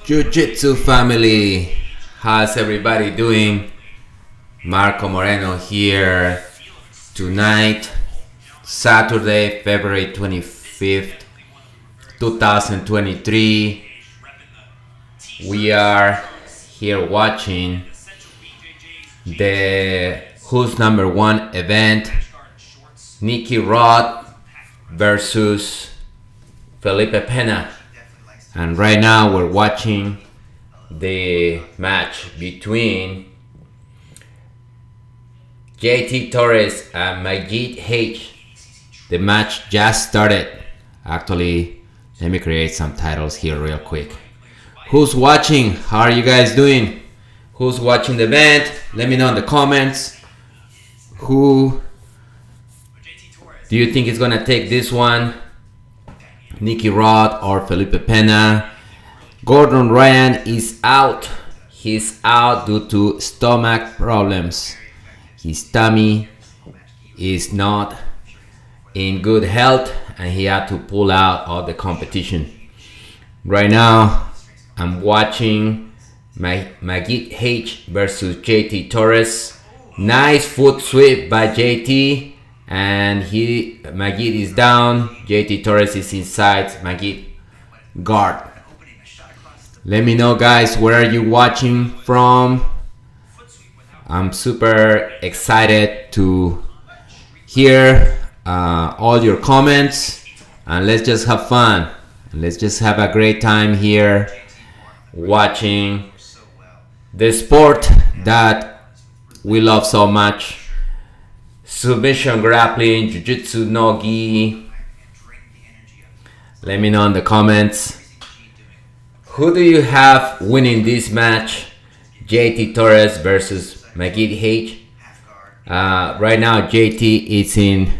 Jiu-Jitsu family, how's everybody doing? Marco Moreno here. Tonight, Saturday, February 25th, 2023. We are here watching the Who's Number One event. Nicky Rod versus Felipe Pena. And right now we're watching the match between JT Torres and Magid H. The match just started. Actually, let me create some titles here real quick. Who's watching? How are you guys doing? Who's watching the event? Let me know in the comments. Who do you think is gonna take this one? Nicky Rod or Felipe Pena? Gordon Ryan is out. He's out due to stomach problems. His tummy is not in good health and he had to pull out of the competition. Right now, I'm watching Magid H versus JT Torres. Nice foot sweep by JT. And Magid is down. JT Torres is inside. Magid guard. Let me know, guys, where are you watching from? I'm super excited to hear all your comments, and let's just have fun. Let's just have a great time here watching the sport that we love so much. Submission grappling, Jiu-Jitsu no gi. Let me know in the comments. Who do you have winning this match? JT Torres versus Magid H. Right now JT is in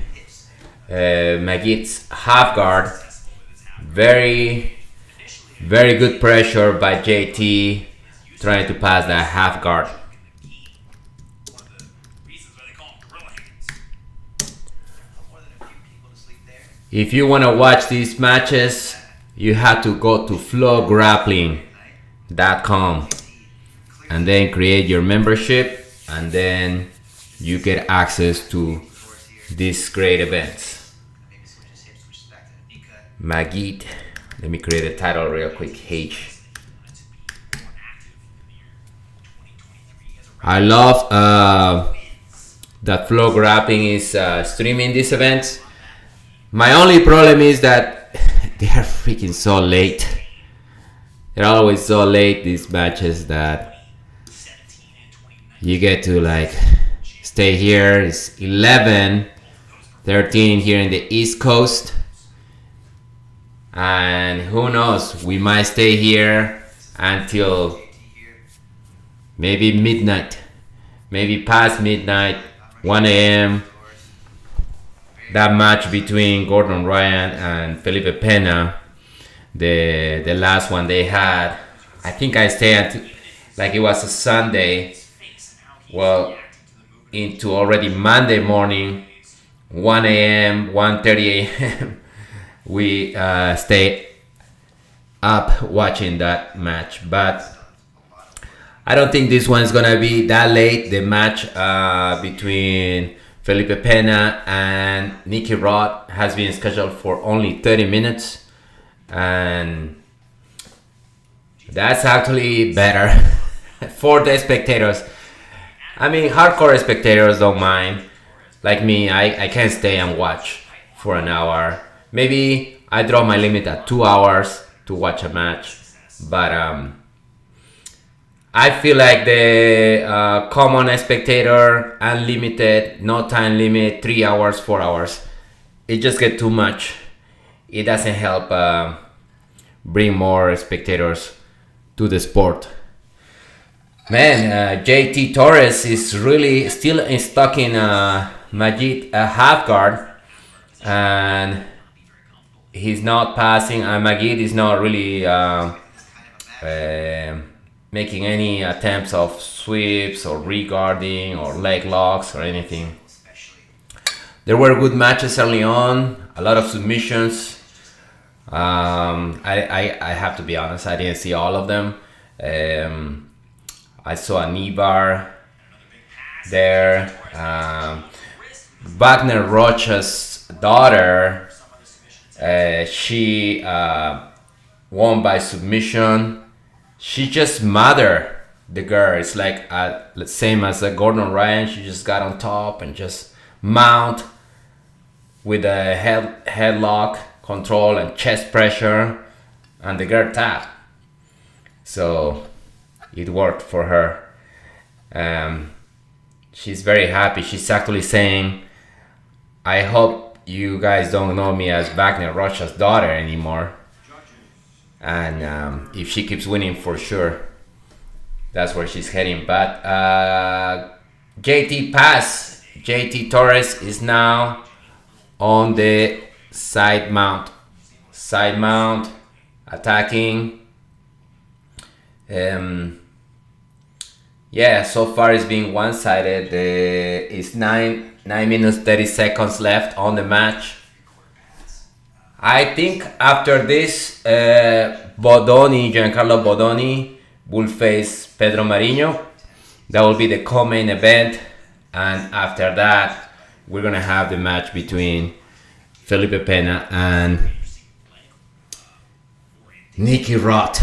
Magid's half guard. Very good pressure by JT trying to pass that half guard. If you want to watch these matches, you have to go to flowgrappling.com and then create your membership, and then you get access to these great events. Magid, let me create a title real quick. H. I love that Flow Grappling is streaming these events. My only problem is that they are freaking so late. They're always so late, these matches, that you get to like stay here. It's 11:13 here in the East Coast. And who knows, we might stay here until maybe midnight. Maybe past midnight, 1 a.m. That match between Gordon Ryan and Felipe Pena, the last one they had, I think I stayed until, like, it was a Sunday, well, into already Monday morning, 1 a.m., 1:30 a.m. We stayed up watching that match. But I don't think this one's gonna be that late. The match between Felipe Pena and Nicky Rod has been scheduled for only 30 minutes, and that's actually better for the spectators. I mean, hardcore spectators don't mind. Like me, I can't stay and watch for an hour. Maybe I draw my limit at 2 hours to watch a match, but I feel like the common spectator, unlimited, no time limit, 3 hours, 4 hours, it just gets too much. It doesn't help bring more spectators to the sport. Man, JT Torres is really still stuck in Magid half guard, and he's not passing, and Magid is not really making any attempts of sweeps or regarding or leg locks or anything. There were good matches early on, a lot of submissions. I have to be honest, I didn't see all of them. I saw a knee bar there. Wagner Rocha's daughter, she won by submission. She just mothered the girl. It's like same as Gordon Ryan. She just got on top and just mount with a headlock control and chest pressure, and the girl tapped. So it worked for her. She's very happy. She's actually saying, I hope you guys don't know me as Wagner Rocha's daughter anymore. And if she keeps winning, for sure, that's where she's heading. But JT Torres is now on the side mount, attacking. Yeah, so far it's been one-sided. It's 9 minutes 30 seconds left on the match. I think after this, Giancarlo Bodoni will face Pedro Mariño. That will be the co-main event, and after that, we're gonna have the match between Felipe Pena and Nicky Rod.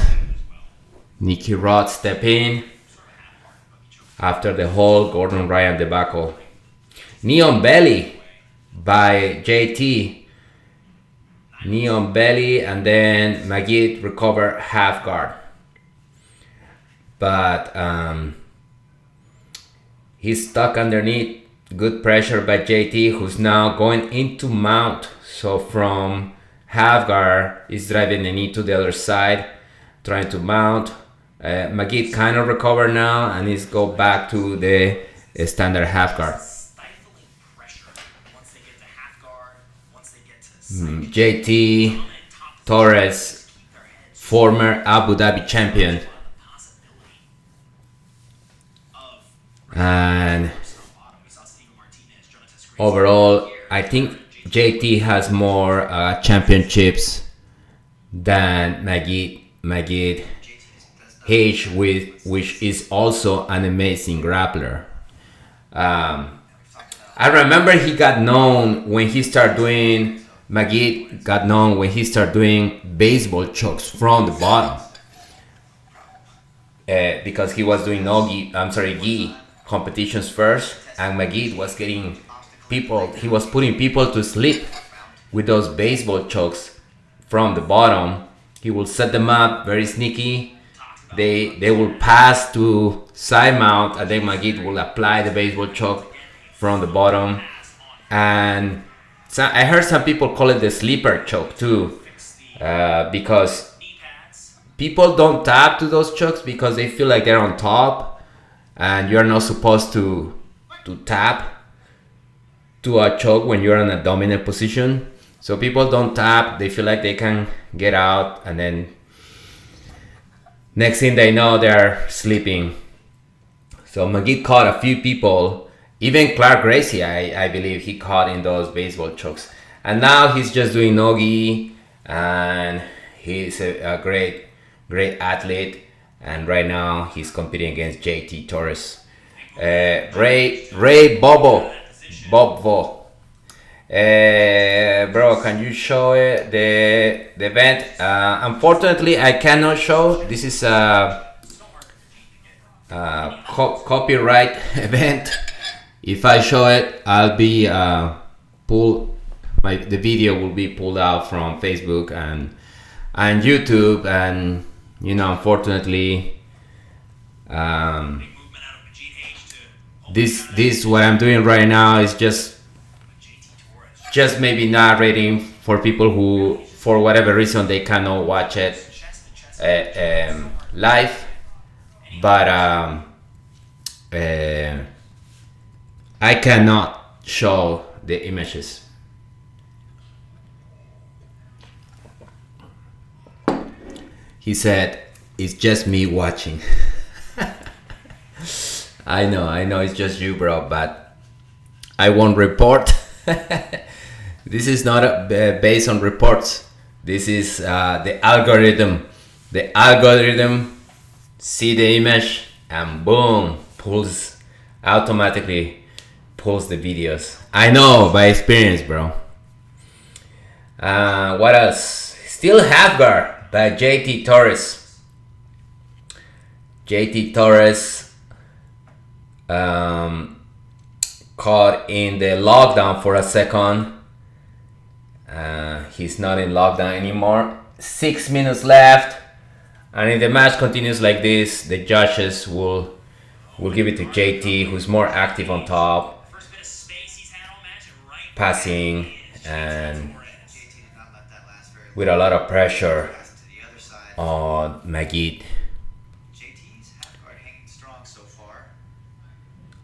Nicky Rod step in after the whole Gordon Ryan debacle. Neon Belly by JT. Neon Belly, and then Magid recover half guard. But he's stuck underneath. Good pressure by JT, who's now going into mount. So from half guard, he's driving the knee to the other side, trying to mount. Magid kind of recover now, and he's go back to the standard half guard. JT Torres, former Abu Dhabi champion, and overall, I think JT has more championships than Magid H, which is also an amazing grappler. I remember he got known when he started doing. Magid got known when he started doing baseball chokes from the bottom, because he was doing gi competitions first, and Magid was getting people. He was putting people to sleep with those baseball chokes from the bottom. He will set them up very sneaky. They will pass to side mount, and then Magid will apply the baseball choke from the bottom. And so I heard some people call it the sleeper choke too, because people don't tap to those chokes because they feel like they're on top, and you're not supposed to tap to a choke when you're in a dominant position. So people don't tap. They feel like they can get out, and then next thing they know, they're sleeping. So Magid caught a few people. Even Clark Gracie, I believe he caught in those baseball chokes. And now he's just doing no-gi, and he's a great athlete. And right now he's competing against JT Torres. Ray Bobo. Bro, can you show the event? Unfortunately, I cannot show. This is a copyright event. If I show it, I'll be the video will be pulled out from Facebook and YouTube, and unfortunately, this what I'm doing right now is just maybe narrating for people who, for whatever reason, they cannot watch it live, but I cannot show the images. He said, it's just me watching. I know it's just you, bro, but I won't report. This is not based on reports. This is the algorithm. The algorithm see the image and boom, automatically pulls the videos. I know by experience, bro. What else? Still Half Guard by JT Torres. JT Torres caught in the lockdown for a second. He's not in lockdown anymore. 6 minutes left, and if the match continues like this, the judges will give it to JT, who's more active on top, passing and with a lot of pressure on Magid.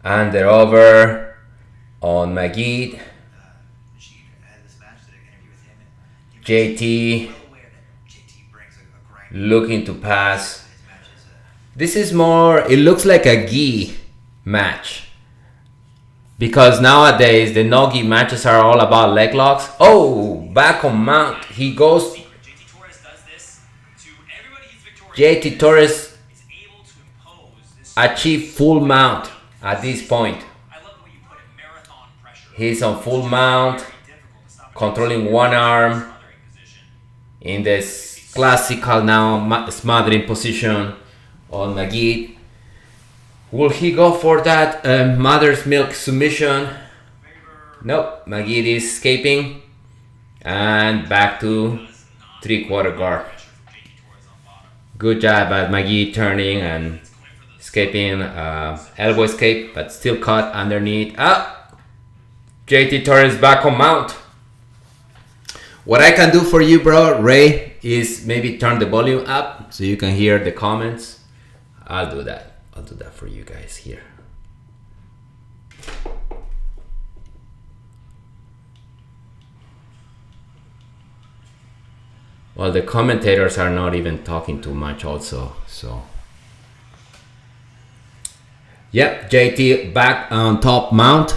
And they're over on Magid. JT looking to pass. This is more, it looks like a gi match, because nowadays the no gi matches are all about leg locks. Oh, back on mount. He goes. JT Torres achieved full mount at this point. He's on full mount, controlling one arm in this classical now smothering position on Magid. Will he go for that mother's milk submission? Nope, Magid is escaping and back to 3/4 guard. Good job at Magid turning and escaping, elbow escape, but still caught underneath. JT Torres back on mount. What I can do for you, bro, Ray, is maybe turn the volume up so you can hear the comments. I'll do that. I'll do that for you guys here. Well, the commentators are not even talking too much also, so. Yep, JT back on top mount.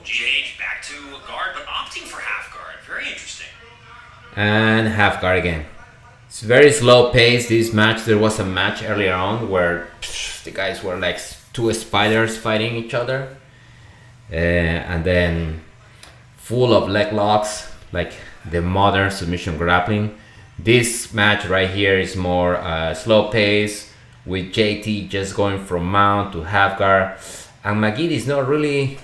GH back to guard, but opting for half guard. Very interesting. And half guard again. It's very slow pace, this match. There was a match earlier on where the guys were like two spiders fighting each other. And then full of leg locks, like the modern submission grappling. This match right here is more slow pace, with JT just going from mount to half guard. And Magid is not really...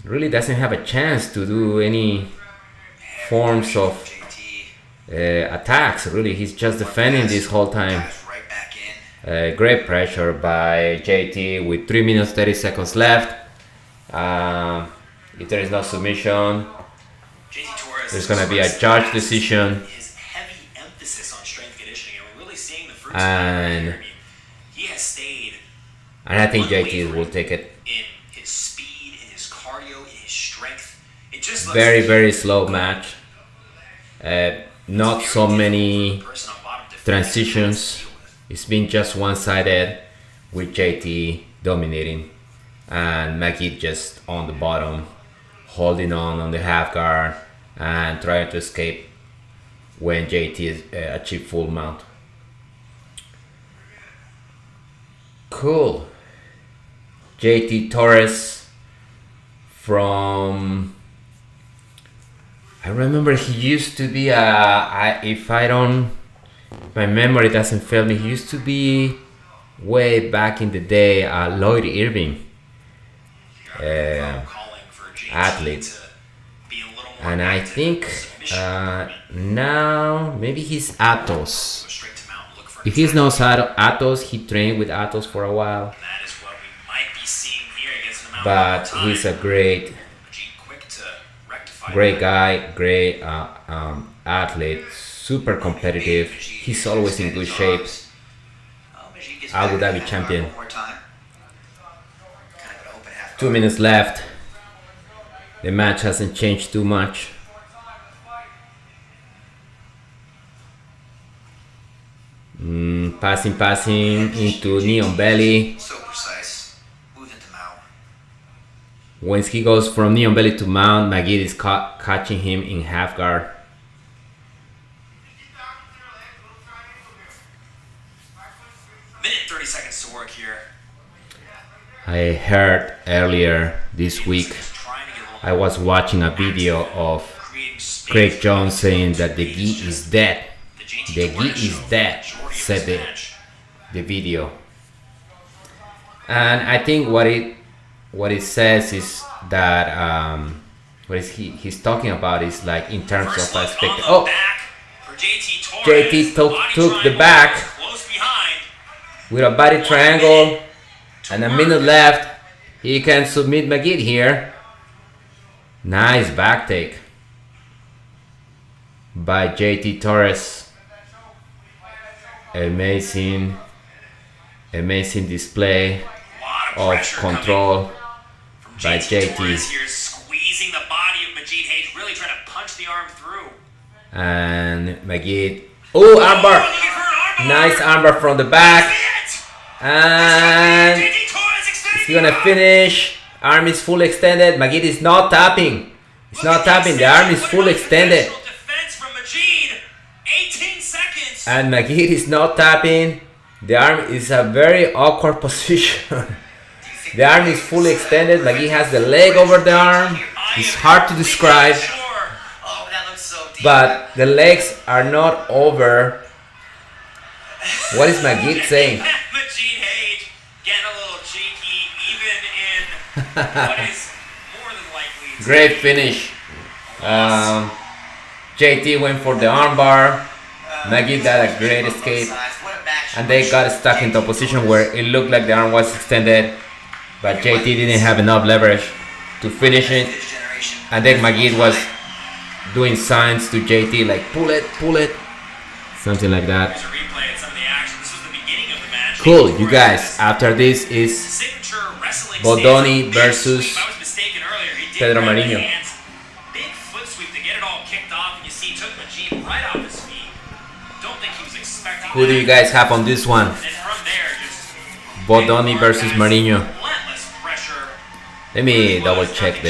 really doesn't have a chance to do any forms of attacks. Really, he's just defending this whole time. Great pressure by JT with 3 minutes 30 seconds left. If there is no submission, there's gonna be a judge decision. And I think JT will take it. Very, very slow match. Not so many transitions. It's been just one-sided with JT dominating and Magid just on the bottom, holding on the half guard and trying to escape when JT achieved full mount. Cool. JT Torres from... I remember he used to be my memory doesn't fail me, he used to be way back in the day Lloyd Irving athlete, and I think now maybe he's Atos. If he's not Atos, he trained with Atos for a while, but he's a great guy, great athlete, super competitive. He's always in good shape. Abu Dhabi champion. 2 minutes left. The match hasn't changed too much. Passing into knee on belly. Once he goes from knee on belly to mount, Magid is catching him in half guard. Minute 30 seconds to work here. I heard earlier this week, I was watching a video of Craig Jones saying that the gi is dead. The gi is dead, said the video. And I think what it says is that he's talking about is like in terms of aspect. Oh, JT took the back with a body triangle, and a minute left. He can submit Magid here. Nice back take by JT Torres. Amazing display of control by JT. Here squeezing the body of Majid Hayes, really trying to punch the arm through. And Magid. Oh, armbar! Nice armbar from the back. And he's gonna finish. Arm is full extended. Magid is not tapping. It's not tapping. The arm is full extended. And Magid is not tapping. The arm is a very awkward position. The arm is fully extended. Magid has the leg over the arm. It's hard to describe. But the legs are not over. What is Magid saying? Majid Hayes getting a little cheeky, even in what is more than likely. Great finish. JT went for the armbar. Magid got a great escape. And they got stuck into a position where it looked like the arm was extended. But JT didn't have enough leverage to finish it. And then Magid was doing signs to JT like pull it. Something like that. Cool, you guys. After this is Bodoni versus Pedro Marinho. Big foot sweep to get it all kicked off, and you see took Majid right off his feet. Don't think he was expecting. Who do you guys have on this one? And from there, just Bodoni versus Marinho. Let me double check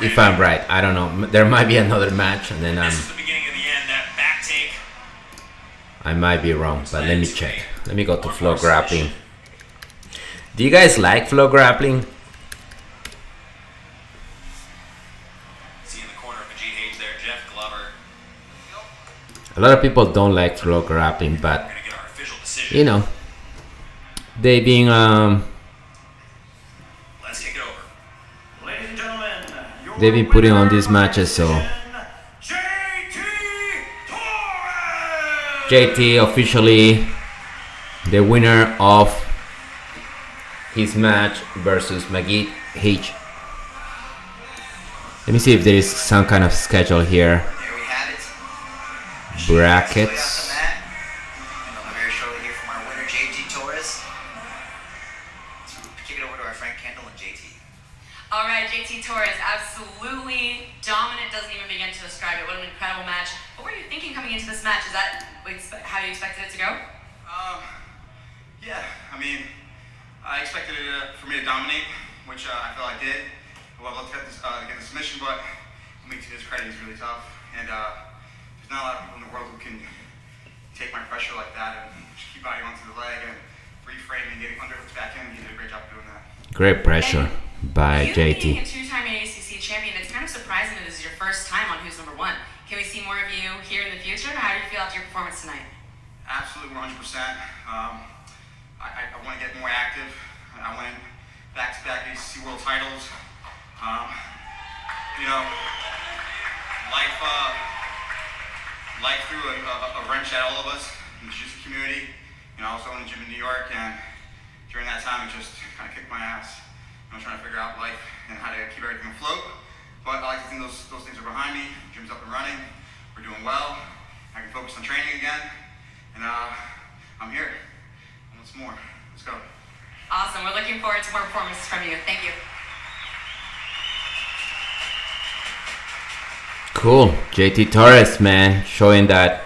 if I'm right. I don't know. There might be another match, and then I might be wrong, but let me check. Let me go to flow grappling. Do you guys like flow grappling? A lot of people don't like flow grappling, but you know, they've been putting on these matches, so JT officially the winner of his match versus Magid Hayes. Let me see if there is some kind of schedule here. There we have it. Brackets. Very shortly here from our winner, JT Torres. Let's kick it over to our friend Kendall and JT. All right, JT Torres, absolutely dominant. Doesn't even begin to describe it. What an incredible match. What were you thinking coming into this match? Is that how you expected it to go? Yeah, I mean, I expected it for me to dominate, which I feel I did. I would love to get the submission, but I mean, to his credit, he's really tough. And there's not a lot of people in the world who can take my pressure like that and just keep biting onto the leg and reframe and getting underhooks back in. He did a great job doing that. Great pressure by you JT. Being a two-time AACC champion, it's kind of surprising that this is your first time on Who's Number One. Can we see more of you here in the future? How do you feel after your performance tonight? Absolutely 100%. I want to get more active. I went back-to-back ACC World titles. You know, life threw a wrench at all of us in the Jiu-Jitsu community. You know, I was in the gym in New York, and during that time, it just kind of kicked my ass. I was trying to figure out life and how to keep everything afloat. But I like to think those things are behind me. Gym's up and running. We're doing well. I can focus on training again. And I'm here. What's more? Let's go. Awesome. We're looking forward to more performances from you. Thank you. Cool. JT Torres, man, showing that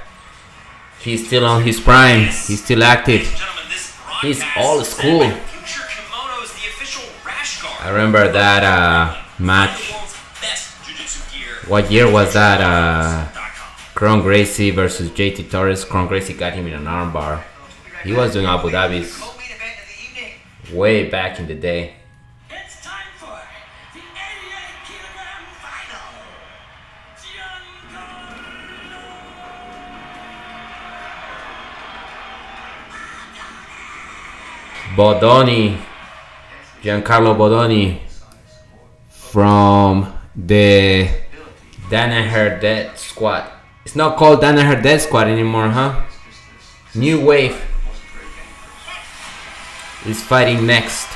he's still on his prime. He's still active. He's old school. I remember that match. What year was that? Kron Gracie versus JT Torres. Kron Gracie got him in an armbar. He was doing Abu Dhabi's Co-main event of the evening. way back in the day. It's time for the 88-kilogram final. Bodoni, Giancarlo Bodoni from the Danaher Death Squad. It's not called Danaher Death Squad anymore, huh? New Wave is fighting next. I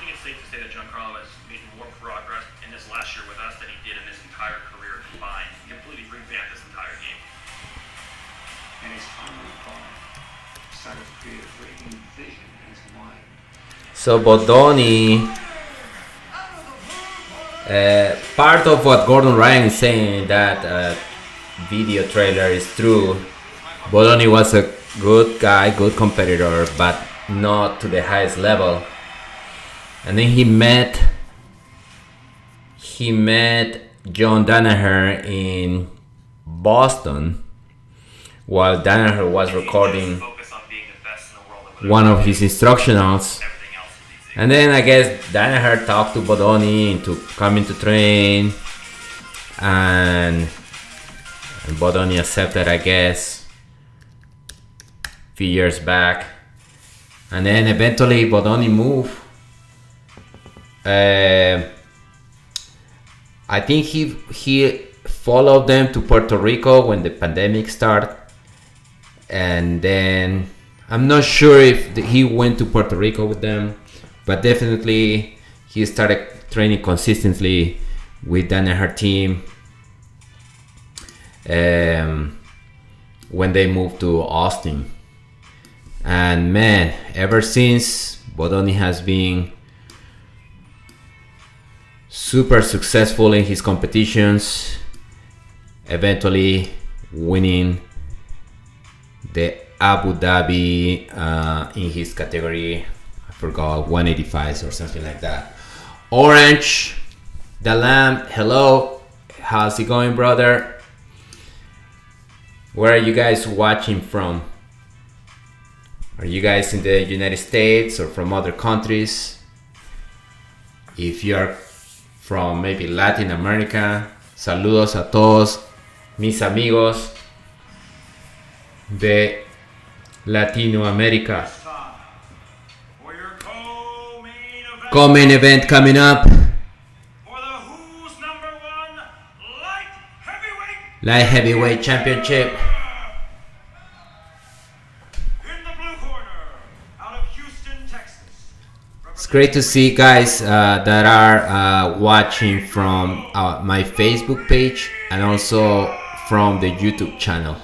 think it's safe to say that Giancarlo has made more progress in this last year with us than he did in his entire career combined. He completely revamped this entire game. And his final thought started to create a great new vision in his mind. So Bodoni, part of what Gordon Ryan is saying in that video trailer is true. Bodoni was a good guy, good competitor, but not to the highest level. And then he met John Danaher in Boston while Danaher was recording Focus on being the best in the world and one of his instructionals. everything else is easy. And then I guess Danaher talked to Bodoni into coming to train, and Bodoni accepted, I guess, a few years back. And then eventually Bodoni moved. I think he followed them to Puerto Rico when the pandemic started. And then I'm not sure if he went to Puerto Rico with them, but definitely he started training consistently with Danaher team when they moved to Austin. And man, ever since, Bodoni has been super successful in his competitions, eventually winning the Abu Dhabi in his category, I forgot, 185s or something like that. Orange, the Lamb, hello, how's it going, brother? Where are you guys watching from? Are you guys in the United States or from other countries? If you're from maybe Latin America, saludos a todos mis amigos de Latinoamérica. For your co-main event. Co-main event coming up. For the Who's number one Light heavyweight championship. in the blue corner, out of Houston, Texas. It's great to see guys that are watching from my Facebook page and also from the YouTube channel.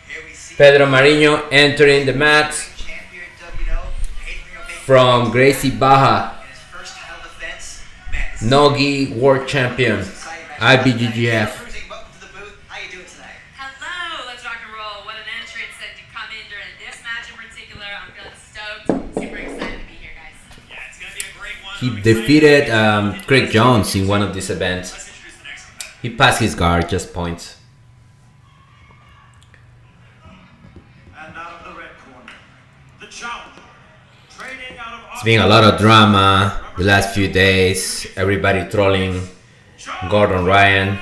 Here we see Pedro Mariño entering the mat champion WNO, Adrian Baker, from Gracie Baja, in his first title defense. Man, this is Nogi world champion, an exciting match. IBJJF. Cruising, welcome to the booth. How you doing tonight? Hello, let's rock and roll. What an entrance and to come in during this match in particular. I'm feeling stoked. Super excited to be here, guys. Yeah, it's gonna be a great one. He defeated Craig Jones in one of these events. Let's introduce the next competitor. He passed his guard, just points. And out of the red corner, the challenger, training out of It's been a lot of drama the last few days. Everybody trolling Gordon Ryan.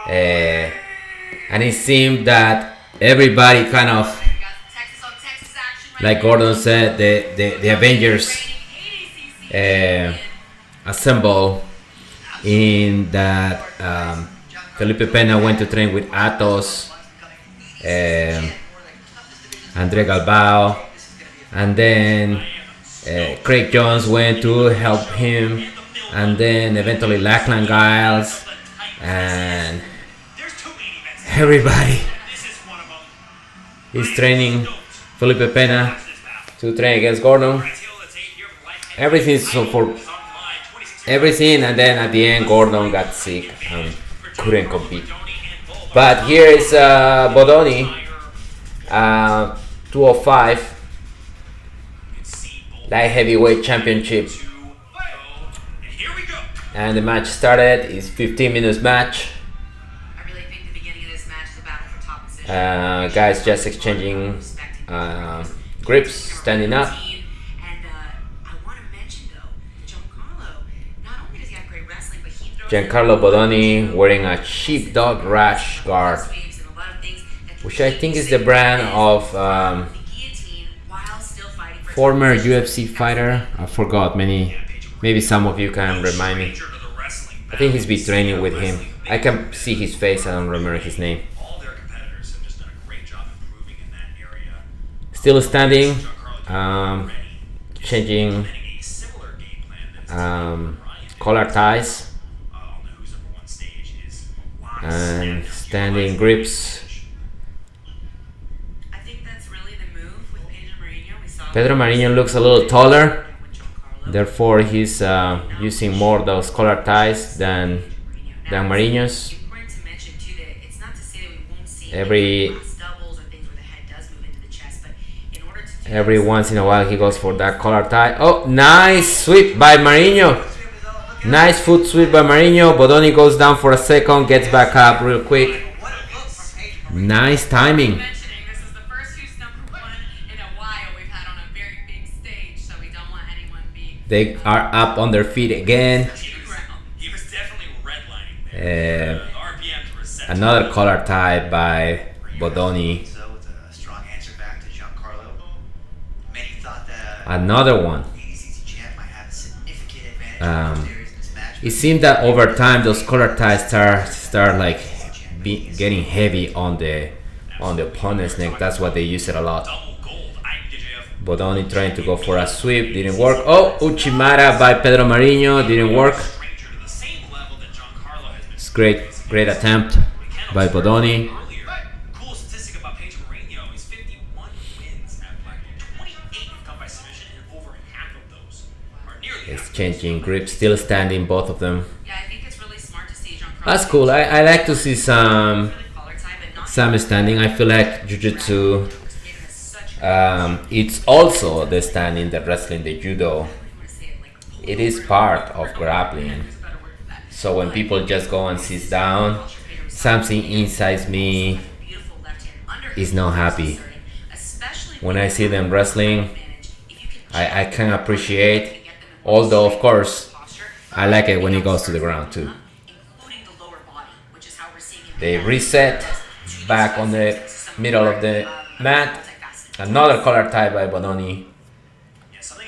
And it seemed that everybody kind of, We got some Texas on Texas action right like here. Gordon said, the Avengers Training 80cc. assemble in that Felipe Pena went to train with Atos, Andre Galbao, and then Craig Jones went to help him, and then eventually Lachlan Giles, and There's two main events. everybody This is one of them. is training Felipe Pena to train against Gordon. Everything so for everything, and then at the end Gordon got sick and couldn't compete. But here is Bodoni, 205. Light Heavyweight Championship. And here we go. And the match started. It's 15 minutes match. I really think the beginning of this match is a battle for top position. Guys just exchanging grips, standing up. And I want to mention though, Giancarlo, not only does he have great wrestling, but he throws Giancarlo Bodoni wearing a sheepdog rash guard, sweeps and a lot of things that which I think is the brand of the guillotine while still fighting for former UFC fighter. I forgot maybe some of you can remind me. I think he's been training with him. I can see his face, I don't remember his name. All their competitors have just done a great job improving in that area. Still standing, changing A similar game plan that collar ties on the Who's Number One stage is and standing grips. I think that's really the move with Pedro Marinho. We saw Pedro Marinho looks a little taller, with Giancarlo. therefore he's using more those collar ties than Marinho's. Important to mention too that it's not to say that we won't see Every- cross doubles or things where the head does move into the chest, but in order to do Every once in a while he goes for that collar tie. Oh, nice sweep by Marinho. Nice foot sweep by Marinho. Bodoni goes down for a second, gets back up real quick. What a look from Pedro. Nice timing. mentioning this is the first Who's Number One in a while we've had on a very big stage, so we don't want anyone being They are up on their feet again. he was definitely redlining there. Uh, The RPMs were set. another collar tie by Bodoni. So with a strong answer back to Giancarlo. Many thought that Another one. ADCC champ might have a significant advantage over Darius in this match. It seemed that over time those collar ties start like getting heavy on the opponent's neck. That's why they use it a lot. Double gold. IBJJF Bodoni trying to go for a sweep, didn't work. Oh, Uchimata by Pedro Marinho, didn't work. stranger to the same level that Giancarlo has been. It's great attempt by Bodoni. Earlier, cool statistic about Pedro Marinho, he's 51 wins at Black Belt. 28 have come by submission, and over half of those are nearly half. Exchanging grips, still standing, both of them. Yeah, I think it's really smart to see Giancarlo. That's cool. I like to see some Collar tie, but not standing. I feel like Jiu-Jitsu, Pedro has such it's also the standing, the wrestling, the judo. I want to say it like It is part of grappling. there's a better word for that. So when people just go and sit down, something inside me Beautiful left hand under is not happy. especially When I see them wrestling, advantage. If you can I can appreciate, although of course I like it when it goes to the ground too. including the lower body, which is how we're seeing him. They reset back on the middle of the mat. Another collar tie by Bodoni.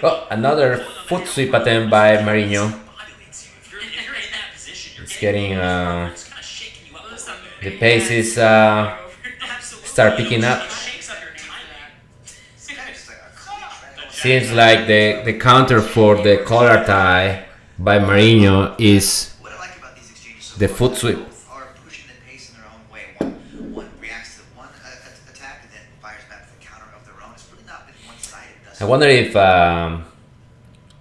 Oh, another foot sweep attempt by Marinho. If you're in that position, you're It's getting it's kind of shaking you up a little bit. the pace is Absolutely. start picking up. It shakes up your timing. It's kind of just like a clean trend. Seems like the counter for the collar tie by Marinho is What I like about these exchanges so the far foot is that sweep. both are pushing the pace in their own way. One reacts to one attack and then fires back with a counter of their own. It's really not been one-sided thus I wonder if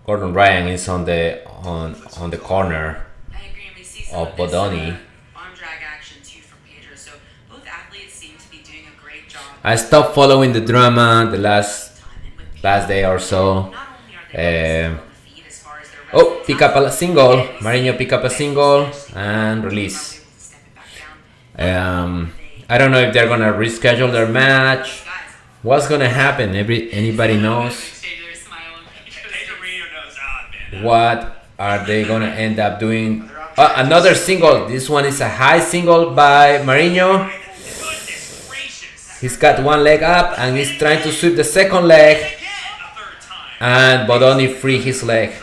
Gordon Ryan is on the corner I agree, and we see some of of this, Bodoni. arm drag action too from Pedro. So both athletes seem to be doing a great job. I stopped following the drama the last Time and with day or so. not only are they Um, on the feet as far as their Oh, wrestling pick up a talent, single. and we see Marinho pick up a single and release. able to step it back down. I don't know if they're gonna reschedule their match. Guys, What's gonna happen? Anybody knows? Xavier smiling because Pedro Marinho knows, man. What are they gonna end up doing? Another single. This one is a high single by Marinho. Goodness gracious. He's got one leg up and he's trying to sweep the second leg. Again, a third time. And Bodoni free his leg.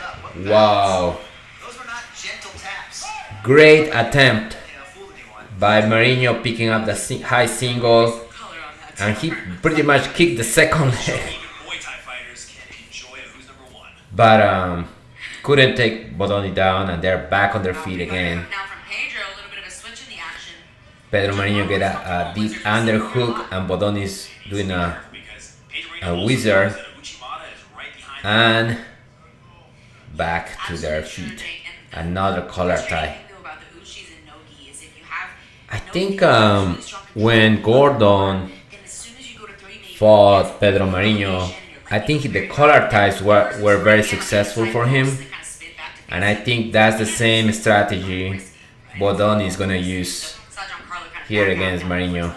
Wow. Those were not gentle taps. Great attempt Fooled anyone. by Marinho picking up the high single. color on that. And he pretty much kicked the second leg. Even Muay Thai fighters can enjoy a Who's Number One. But couldn't take Bodoni down and they're back on their feet again. Now from Pedro, a little bit of a switch in the action. Pedro Marinho get a deep underhook and Bodoni's doing a Because Pedro Marinho A also wizard. knows that Uchimata is right behind him. and back to their feet. Another collar tie. I think when Gordon fought Pedro Marinho, I think the collar ties were very successful for him, and I think that's the same strategy Bodoni is gonna use here against Marinho.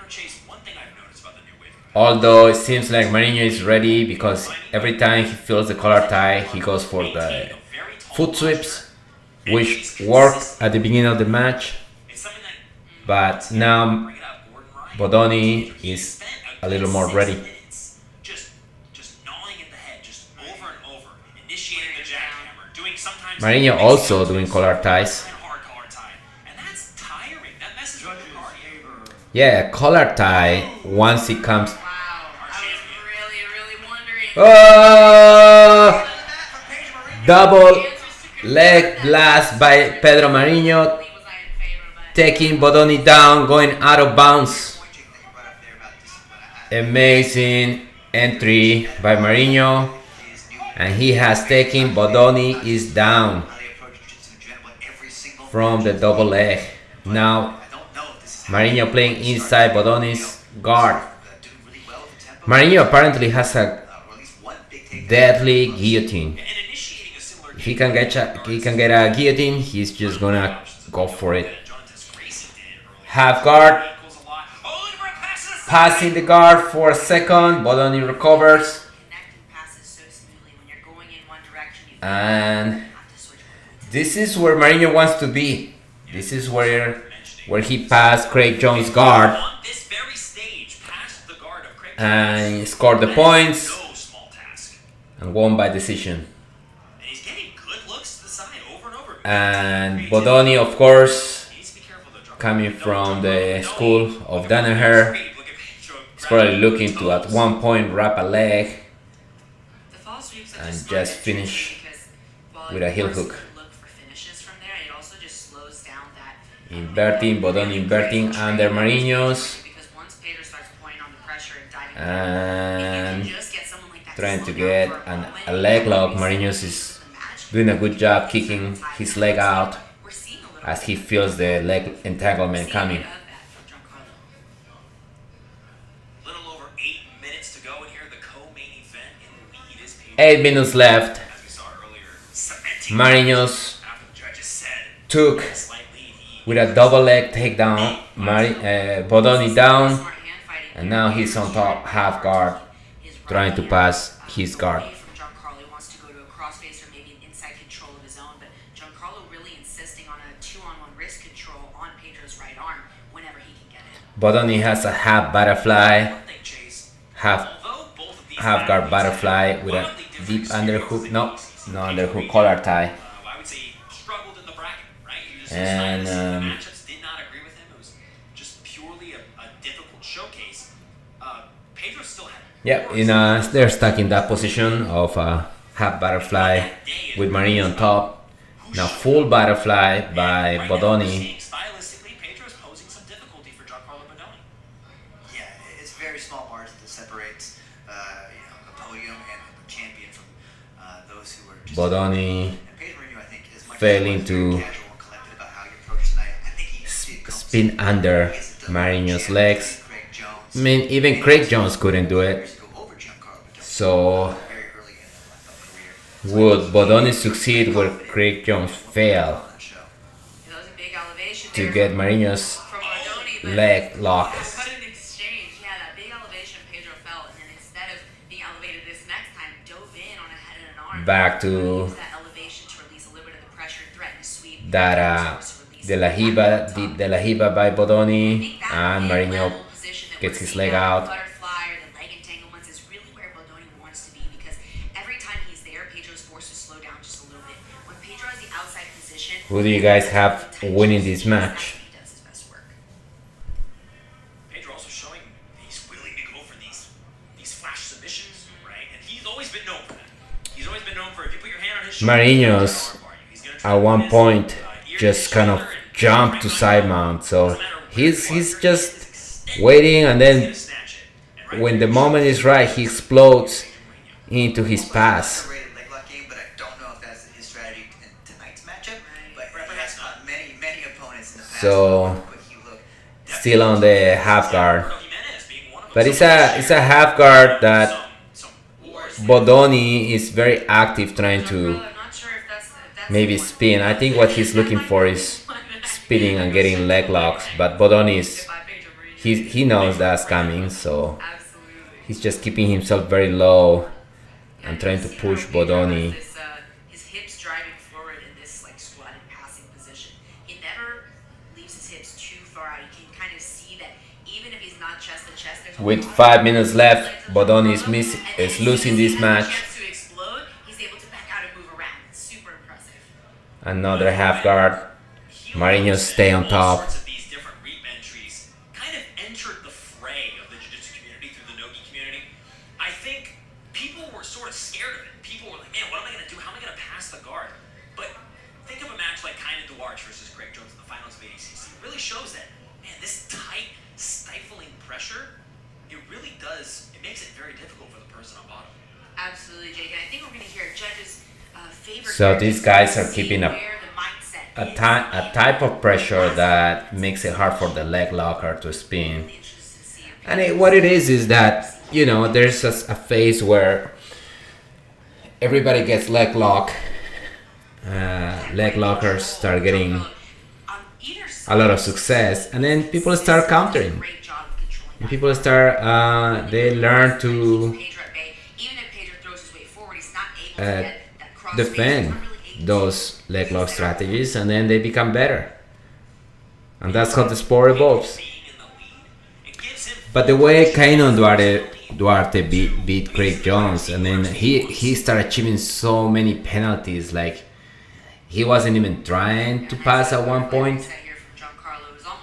Chase, one thing I've noticed about the new wave. Although it seems like Marinho is ready because every time he feels the collar tie, he goes for the foot sweeps, which worked at the beginning of the match. But now Bodoni is a little more ready. Just gnawing at the head, just over and over, initiating the jackhammer, doing sometimes. Marinho also doing collar ties. Hard collar tie, and that's tiring. That messes with your cardio. Yeah, collar tie once it comes. Wow, I was really wondering. Oh! Double leg blast by Pedro Marinho, Was I in favor, but taking Bodoni down, going out of bounds. Amazing entry by Marinho, and he has taken Bodoni is down from the double leg. Now Marinho playing inside Bodoni's guard. Marinho apparently has a deadly guillotine. If he can get a guillotine, he's just gonna go for it. Half guard, passing the guard for a second. Bodoni recovers, connecting passes so smoothly when you're going in one direction. You and have to switch. this is where Marinho wants to be. This is where he passed Craig Jones' guard On this very stage, past the guard of Craig and scored the points no small task. and won by decision. And he's getting good looks to the side over and over. And Bodoni, of course, He needs to be careful though, John. coming from the school of Danaher, he's probably looking to at one point wrap a leg The fall sweeps are and just just fun finish because while with a heel of course hook. you look for finishes from there, it also just slows down that Inverting, Bodoni inverting under Marinho's, because once Pedro starts pointing on the pressure and diving and if you just get someone like that to trying slow to down get for a moment, a leg lock. Marinho's is the match, doing a good job kicking his leg out we're seeing a little as he feels the leg entanglement coming. of that from Giancarlo. Little over 8 minutes to go, and here the co-main event in the lead is Pedro. 8 minutes left. As we saw earlier, cementing Marinho's after the judges said took slight lead. He with a double leg takedown. Bodoni down, Smart hand fighting and now he's on top, half guard, is right trying to here. pass his guard. Away from Giancarlo. He wants to go to a crossface or maybe an inside control of his own, but Giancarlo really insisting on a 2-on-1 wrist control on Pedro's right arm whenever he can get it. Bodoni has a half butterfly, I think Chase, half although both of these guard athletes butterfly have with a wildly different deep underhook. No, experiences, no underhook collar tie. I would say he struggled in the bracket, right? He just And, the matchups did not agree with him. It was just purely a difficult showcase. Pedro still had Yeah, they're stuck in that position of half butterfly with Marinho on top. Now full butterfly by Bodoni. Stylistically, Pedro is posing some difficulty for Giancarlo Bodoni. Yeah, it's a very small margin that separates, the podium and the champion from those who are just. Bodoni And Pedro Marinho, I think, as much failing as he was to very casual and collected about how he approached tonight, I think he did come spin under He is the Marinho's champion, legs. Craig Jones. I mean, even Craig Jones couldn't do it. Years ago over Giancarlo Bodoni, So very early in the career. would Bodoni succeed where Craig Jones failed On that show. That was a big elevation to there get Marinho's from Bodoni, but leg lock? what an exchange. Yeah, that big elevation Pedro felt, and then instead of being elevated this next time, dove in on a head and an arm. Back to Use that elevation to release a little bit of the pressure, threaten to sweep. that De La Hiba, deep De La Hiba by I Bodoni, think that and Marinho mid-level position that gets we're his seeing leg now, out. the butterfly or the leg entanglements is really where Bodoni wants to be because every time he's there, Pedro's forced to slow down just a little bit. When Pedro has the outside position, Who do you guys have winning this match? he does his best work. Pedro also showing he's willing to go for these flash submissions, right? And he's always been known for that. He's always been known for if you put your hand on his shoulder, Marinho's he's gonna try at to one put his, point ear to just his kind of shoulder and jumped to side mount, so he's just waiting, and then snatch it. And right when the moment is right, he explodes into his pass. Underrated leg lock game, but I don't know if that's his strategy in tonight's matchup. But he has caught many opponents in the past. So, Quick heel hook. Still on the half guard. Jimenez being one of But it's a half guard that some wars. Bodoni is very active trying to I'm not sure if that's maybe spin. I think what he's looking for is spinning and getting leg locks, but Bodoni is he knows that's coming, so Absolutely. he's just keeping himself very low and trying to push Bodoni. His hips driving forward in this like squatting passing position. He never leaves his hips too far out. You can kind of see that even if he's not chest to chest, there's a With lot 5 of minutes left, Bodoni is losing this match. chance to explode. He's able to back out and move around. It's super impressive. Another half guard. Mariño stay on top. All sorts of these different reap entries kind of entered the fray of the jiu-jitsu community through the nogi community. I think people were sort of scared of it. People were like, man, what am I going to do? How am I going to pass the guard? But think of a match like Kainan Duarte versus Greg Jones in the finals of ADCC. It really shows that, man, this tight, stifling pressure, it really does, it makes it very difficult for the person on bottom. Absolutely, Jake. And I think we're going to hear judges' favorite. So these guys are keeping where up the mindset a is. type of pressure that makes it hard for the leg locker to spin. And what it is that, you know, there's a phase where everybody gets leg lock. Leg lockers start getting a lot of success, and then people start countering. And people start, they learn to defend those leg lock strategies, and then they become better. And that's how the sport evolves. But the way Kainan Duarte beat Craig Jones, and then he started achieving so many penalties, like he wasn't even trying to pass at one point,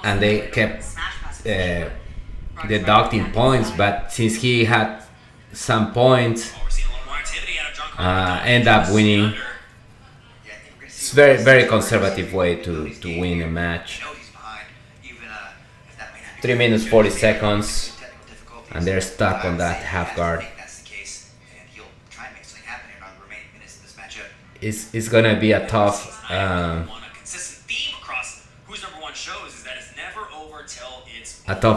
and they kept deducting points, but since he had some points, end up winning. It's very conservative way to win a match. 3 minutes 40 seconds, and they're stuck on that half guard. It's gonna be a tough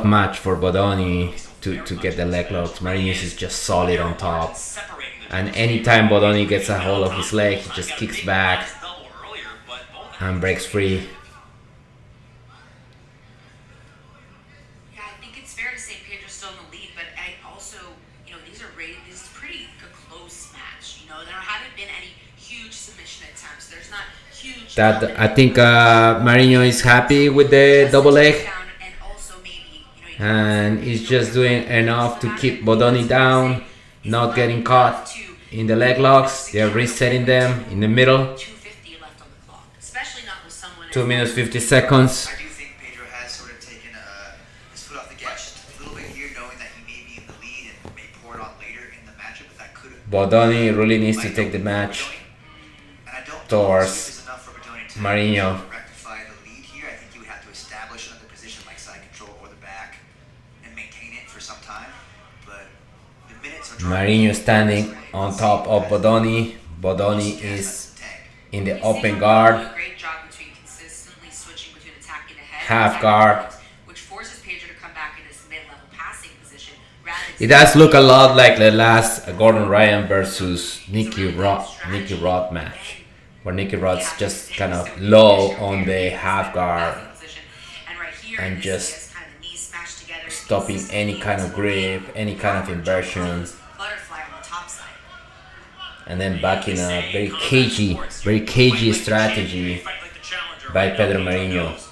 match for Bodoni to get the leg locks. Mariñez is just solid on top, and anytime Bodoni gets a hold of his leg, he just kicks back and breaks free. Yeah, I think it's fair to say Pedro's still in the lead, but I also, you know, this is pretty a close match. You know, there haven't been any huge submission attempts. There's not huge. That I think Mariño is happy with the double leg, and he's just doing enough to keep Bodoni down, not getting caught in the leg locks. They're resetting them in the middle. 2 minutes 50 seconds. I do think Pedro has sort of taken his foot off the gas just a little bit here, knowing that he may be in the lead and may pour it on later in the matchup, but that could have. Bodoni really needs to take the match towards Mariño. Rectify the lead here. I think he would have to establish another position like side control or the back and maintain it for some time. But the minutes are Mariño standing on top of Bodoni. Bodoni is in the open guard. Half guard. Which forces Pedro to come back in this mid-level passing position. It does look a lot like the last Gordon Ryan versus Nicky Rod match, where Nicky Rod's just kind of low on the half guard and just stopping any kind of grip, any kind of inversion, and then back in a very cagey strategy by Pedro Mariño.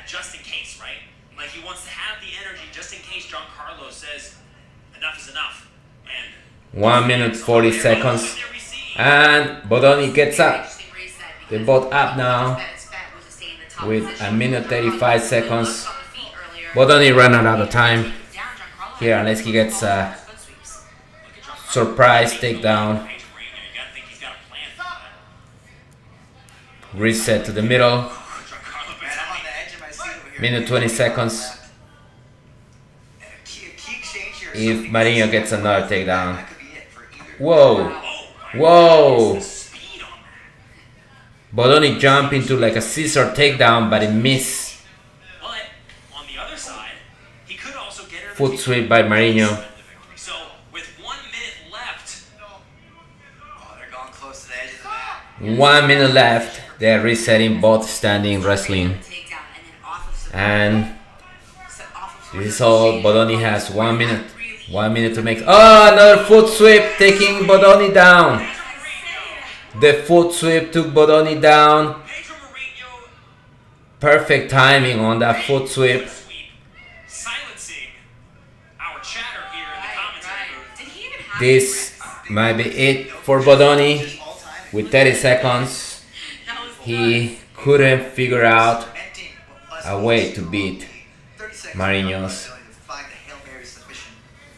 Just in case, right? Like he wants to have the energy just in case Giancarlo says enough is enough. And 1 minute 40 seconds, and Bodoni gets up. They're both up now with 1 minute 35 seconds. Bodoni ran out of time here unless he gets a surprise takedown. Reset to the middle. Minute 20 seconds. If Mariño gets another takedown. Whoa. Bodoni jumped into like a scissor takedown, but it missed. foot sweep by Marino. So with 1 minute left, Oh, they're going close to the edge of the mat. 1 minute left. They're resetting both standing wrestling. Takedown, and then off of support. And So off of this is all. Bodoni has 1 minute. 1 minute to make. Oh, another foot sweep taking Bodoni down. The foot sweep took Bodoni down. Pedro Mourinho Perfect timing on that foot sweep. silencing our chatter here in the commentary booth. Did he even have This might be it for Bodoni. With 30 seconds, That was he couldn't figure out Cementing what a must way be to beat 30 seconds Marinos. to find the Hail Mary submission.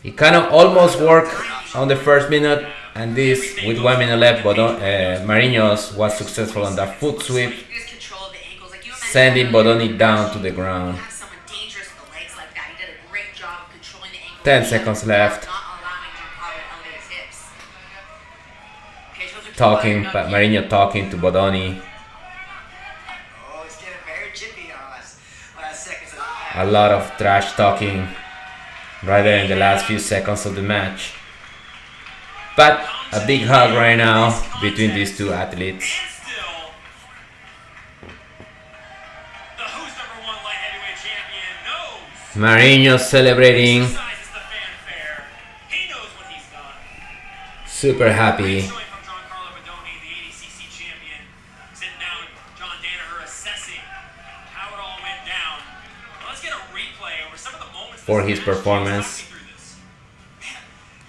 He kind of almost worked on the first minute, and this with 1 minute left, Marinos was successful on that foot sweep, you guys control the ankles. Like you imagine sending Bodoni down to the ground. have someone dangerous with the legs like that. He did a great job of controlling the ankles. 10 seconds left. Not allowing Giancarlo to elevate his hips. Pedro's a Talking, killer, but no Marino talking to Bodoni. Oh, it's getting very jippy on us. Last seconds of the A match. lot of trash talking right there in the last few seconds of the match. But a big hug right now between these two athletes. And still, the Who's Number 1 light heavyweight champion knows. Marino celebrating, Sizes the fanfare. He knows what he's done. super happy. Showing from Giancarlo Bodoni, the ADCC champion, sitting down, John Danaher assessing how it all went down. Well, let's get a replay over some of the moments For this his match. performance. Talk me through this.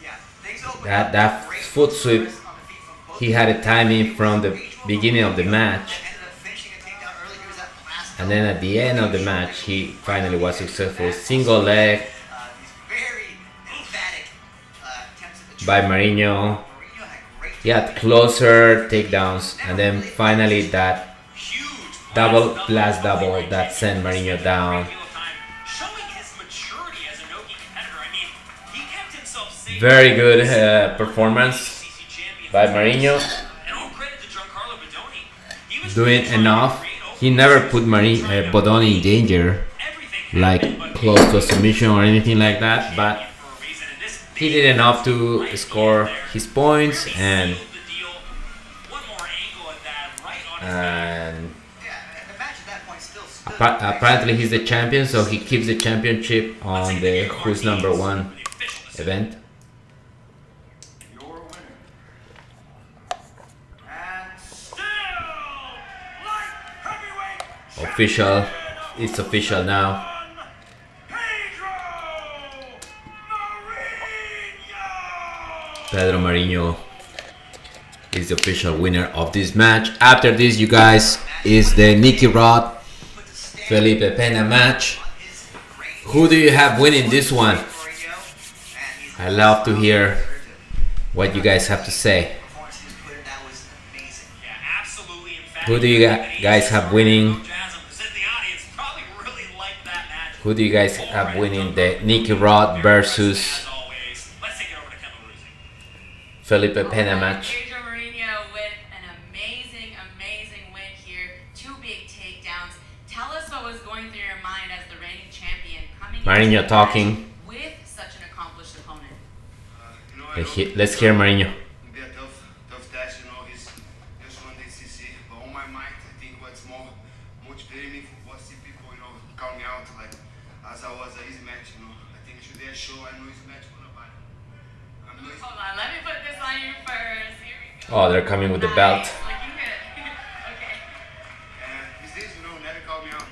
Yeah, things opened That up. Great foot sweep, on the feet from both he had a timing from the beginning of the match, ended up finishing a takedown early. Here's that blast. and then at the end of the match, he finally was successful. Single leg These very emphatic attempts at the by choke. Marino. Mourinho had great He had closer takedowns, and then finally that Huge double blast double that sent Marino down. Showing his maturity as a Nogi competitor. I mean, he kept himself safe. Very good performance ADCC champion. by Marino. And all credit to Giancarlo Bodoni. He was Doing trying to enough. create He never put Bodoni in danger, everything like happened, but close to a submission or anything like that, but for a reason. And this he did enough to score his points, and sealed the deal. One more angle at that, right on his and Yeah, and the match at that point still stood. apparently he's the champion, so he keeps the championship on the Who's Number 1 event. Your winner. And Still, light heavyweight Official, it's official now. Pedro Mourinho. Pedro Marino is the official winner of this match. After this, you guys, is the Nicky Rod Felipe Pena match. Who do you have winning this one? I love to hear what you guys have to say. that was amazing. Yeah, absolutely emphatic. Who do you guys have winning? The audience probably really liked that match. Who do you guys have winning the Nicky Rod versus As always, let's take it over to Kevin Luzzi. Felipe Pena match? Pedro Mourinho with an amazing, amazing win here. 2 big takedowns. Tell us what was going through your mind as the reigning champion coming into Marino the talking. match with such an accomplished opponent. Let's hear Marino. It'll be a tough test, he's just won the ACC. But on my mind, I think what's more motivating me was see people, call me out like as I was an easy match, I think today show I know easy match for nobody. I'm no easy. Hold on, let me put this on you first. Here we go. Oh, they're coming with the belt. Nice. Looking good. Okay. And it's this, never call me out.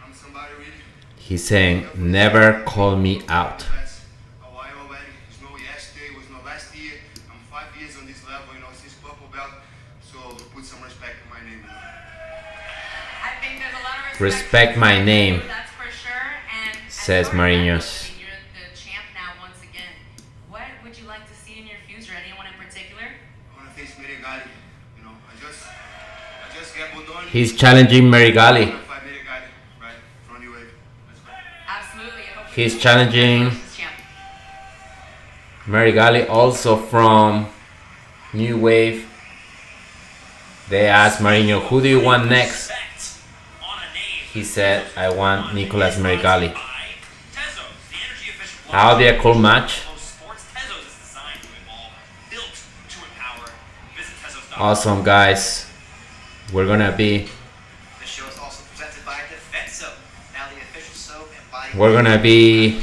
I'm somebody really He's saying, never call me out. that's a while already. It's no yesterday, it was no last year. I'm 5 years on this level, since purple belt. So put some respect in my name. I think there's a lot of Respect my name, That's for sure. And says as far as Marinos. that, you're the champ now once again. What would you like to see in your future? Anyone in particular? I want to face Merigali. I just get Bodoni. He's challenging Merigali. I want to fight Merigali, right? From New Wave. Let's go. Absolutely. I hope He's you- challenging champ. Merigali, also from New Wave. They asked Marino, who do you want next? Respect on a name. He said, I want Nicolas Merigali. By Tezos, the energy That'll be a cool match. Sports Tezos is designed to evolve, built to empower. Visit Tezos.com. Awesome, guys. We're gonna be This show is also presented by Defense Soap, now the official soap and body. we're gonna be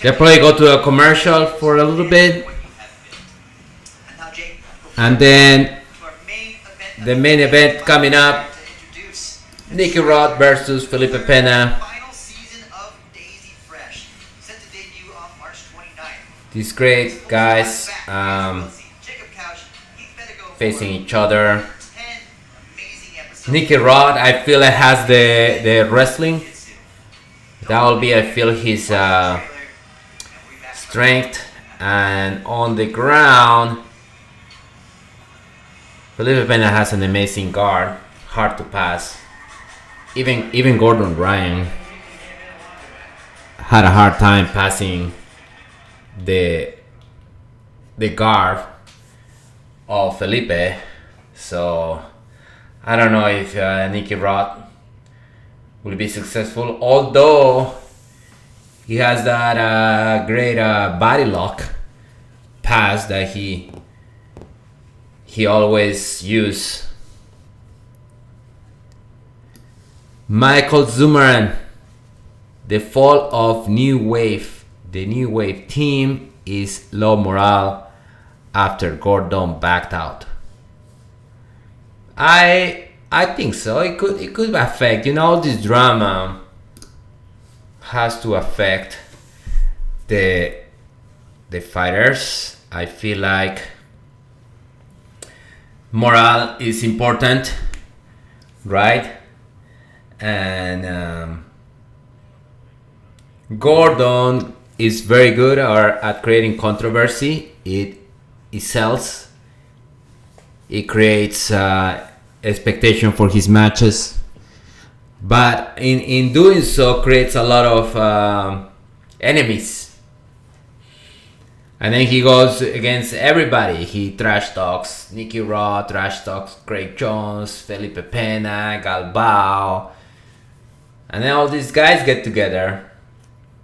they'll probably go to a commercial for a little bit, What you have built. And now, Jake, and then to our main event. the main event coming up, To introduce Nicky Rod versus Felipe Pena. final season of Daisy Fresh, set to debut on March 29th. These great guys Jacob Couch, Heath Bedigo facing for each other. 10 amazing episodes. Nicky Rod, I feel it has the wrestling. That will be, I feel, his strength. And on the ground, Felipe Pena has an amazing guard, hard to pass. Even Gordon Ryan had a hard time passing the guard of Felipe. So I don't know if Nicky Rod will be successful, although he has that great body lock pass that he always use. Michael Zumaran, the fall of New Wave. The New Wave team is low morale after Gordon backed out. I think so. It could affect, all this drama has to affect the fighters. I feel like morale is important, right? And Gordon is very good at creating controversy. It sells. It creates expectation for his matches, but in doing so creates a lot of enemies. And then he goes against everybody. He trash talks Nicky Rod, trash talks Craig Jones, Felipe Pena, Galbao, and then all these guys get together,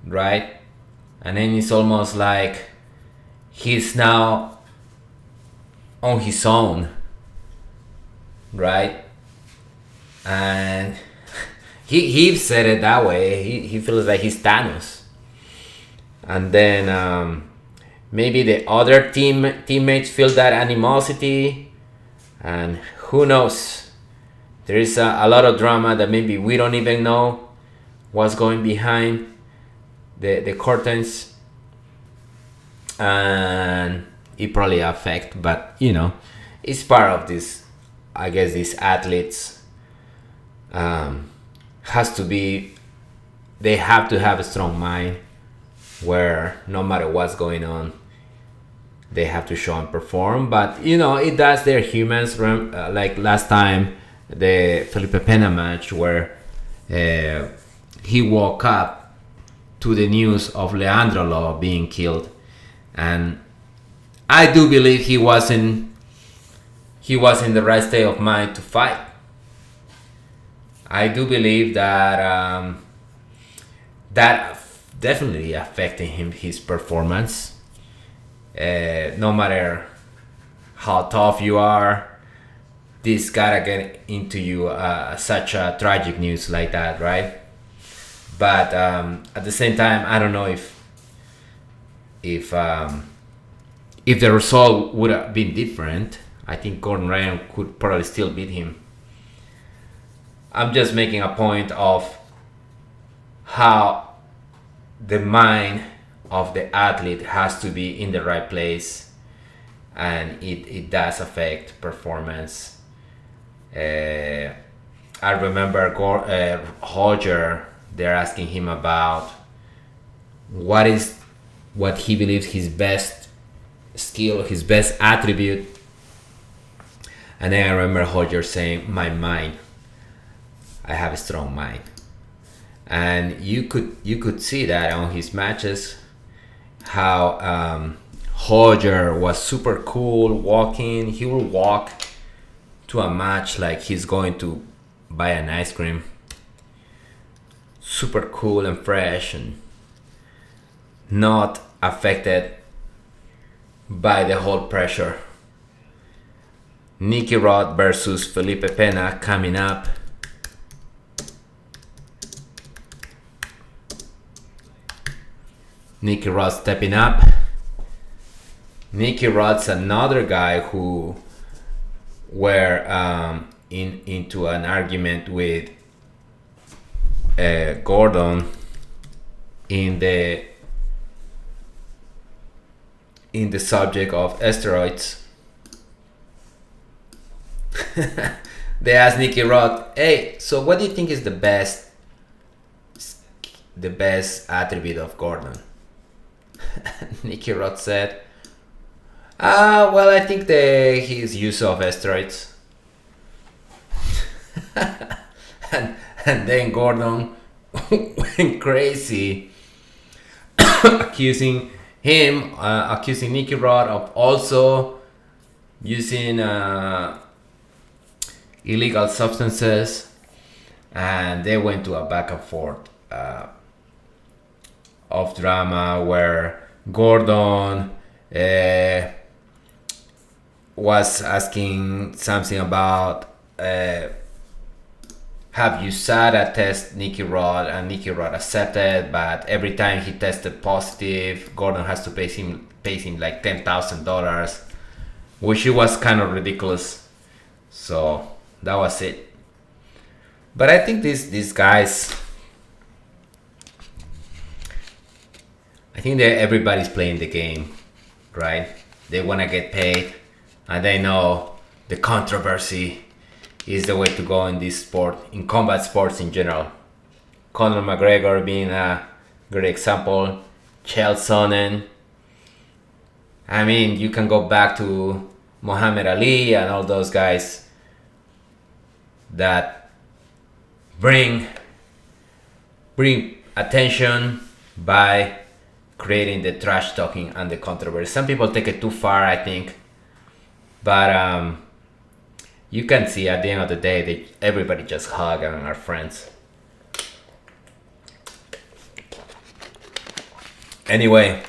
right? And then it's almost like he's now on his own, right? And he said it that way. He feels like he's Thanos. And then maybe the other teammates feel that animosity, and who knows? There is a lot of drama that maybe we don't even know what's going behind the curtains, and it probably affect, but it's part of this. I guess these athletes they have to have a strong mind, where no matter what's going on, they have to show and perform. But it does, they're humans. Like last time, the Felipe Pena match, where he woke up to the news of Leandro Lo being killed, and I do believe he was in the right state of mind to fight. I do believe that that definitely affected his performance. No matter how tough you are, this gotta get into you such a tragic news like that, right? But at the same time, I don't know if the result would have been different. I think Gordon Ryan could probably still beat him. I'm just making a point of how the mind of the athlete has to be in the right place, and it does affect performance. I remember Roger, they're asking him about what he believes his best skill, his best attribute. And then I remember Roger saying, my mind. I have a strong mind. And you could see that on his matches, how Roger was super cool walking. He will walk to a match like he's going to buy an ice cream. Super cool and fresh, and not affected by the whole pressure. Nicky Rod versus Felipe Pena coming up. Nicky Rod stepping up. Nicky Rod's another guy who were into an argument with Gordon in the subject of steroids. They asked Nicky Rod, "Hey, so what do you think is the best attribute of Gordon?" Nicky Rod said, well, I think his use of steroids." and then Gordon went crazy, accusing Nicky Rod of also using illegal substances, and they went to a back and forth of drama where Gordon was asking something about have USADA test Nicky Rod, and Nicky Rod accepted, but every time he tested positive, Gordon has to pay him like $10,000, which was kind of ridiculous. So that was it. But I think these guys, I think that everybody's playing the game, right? They want to get paid, and they know the controversy is the way to go in this sport, in combat sports in general. Conor McGregor being a great example, Chael Sonnen. I mean, you can go back to Muhammad Ali and all those guys that bring attention by creating the trash talking and the controversy. Some people take it too far, I think, but you can see at the end of the day everybody just hug and are friends. Anyway,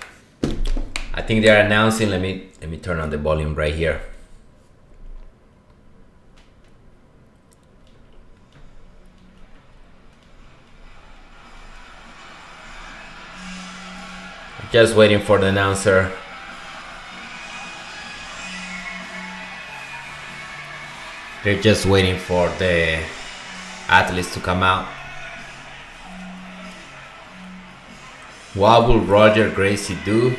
I think they are announcing. Let me turn on the volume right here. Just waiting for the announcer. They're just waiting for the athletes to come out. What will Roger Gracie do?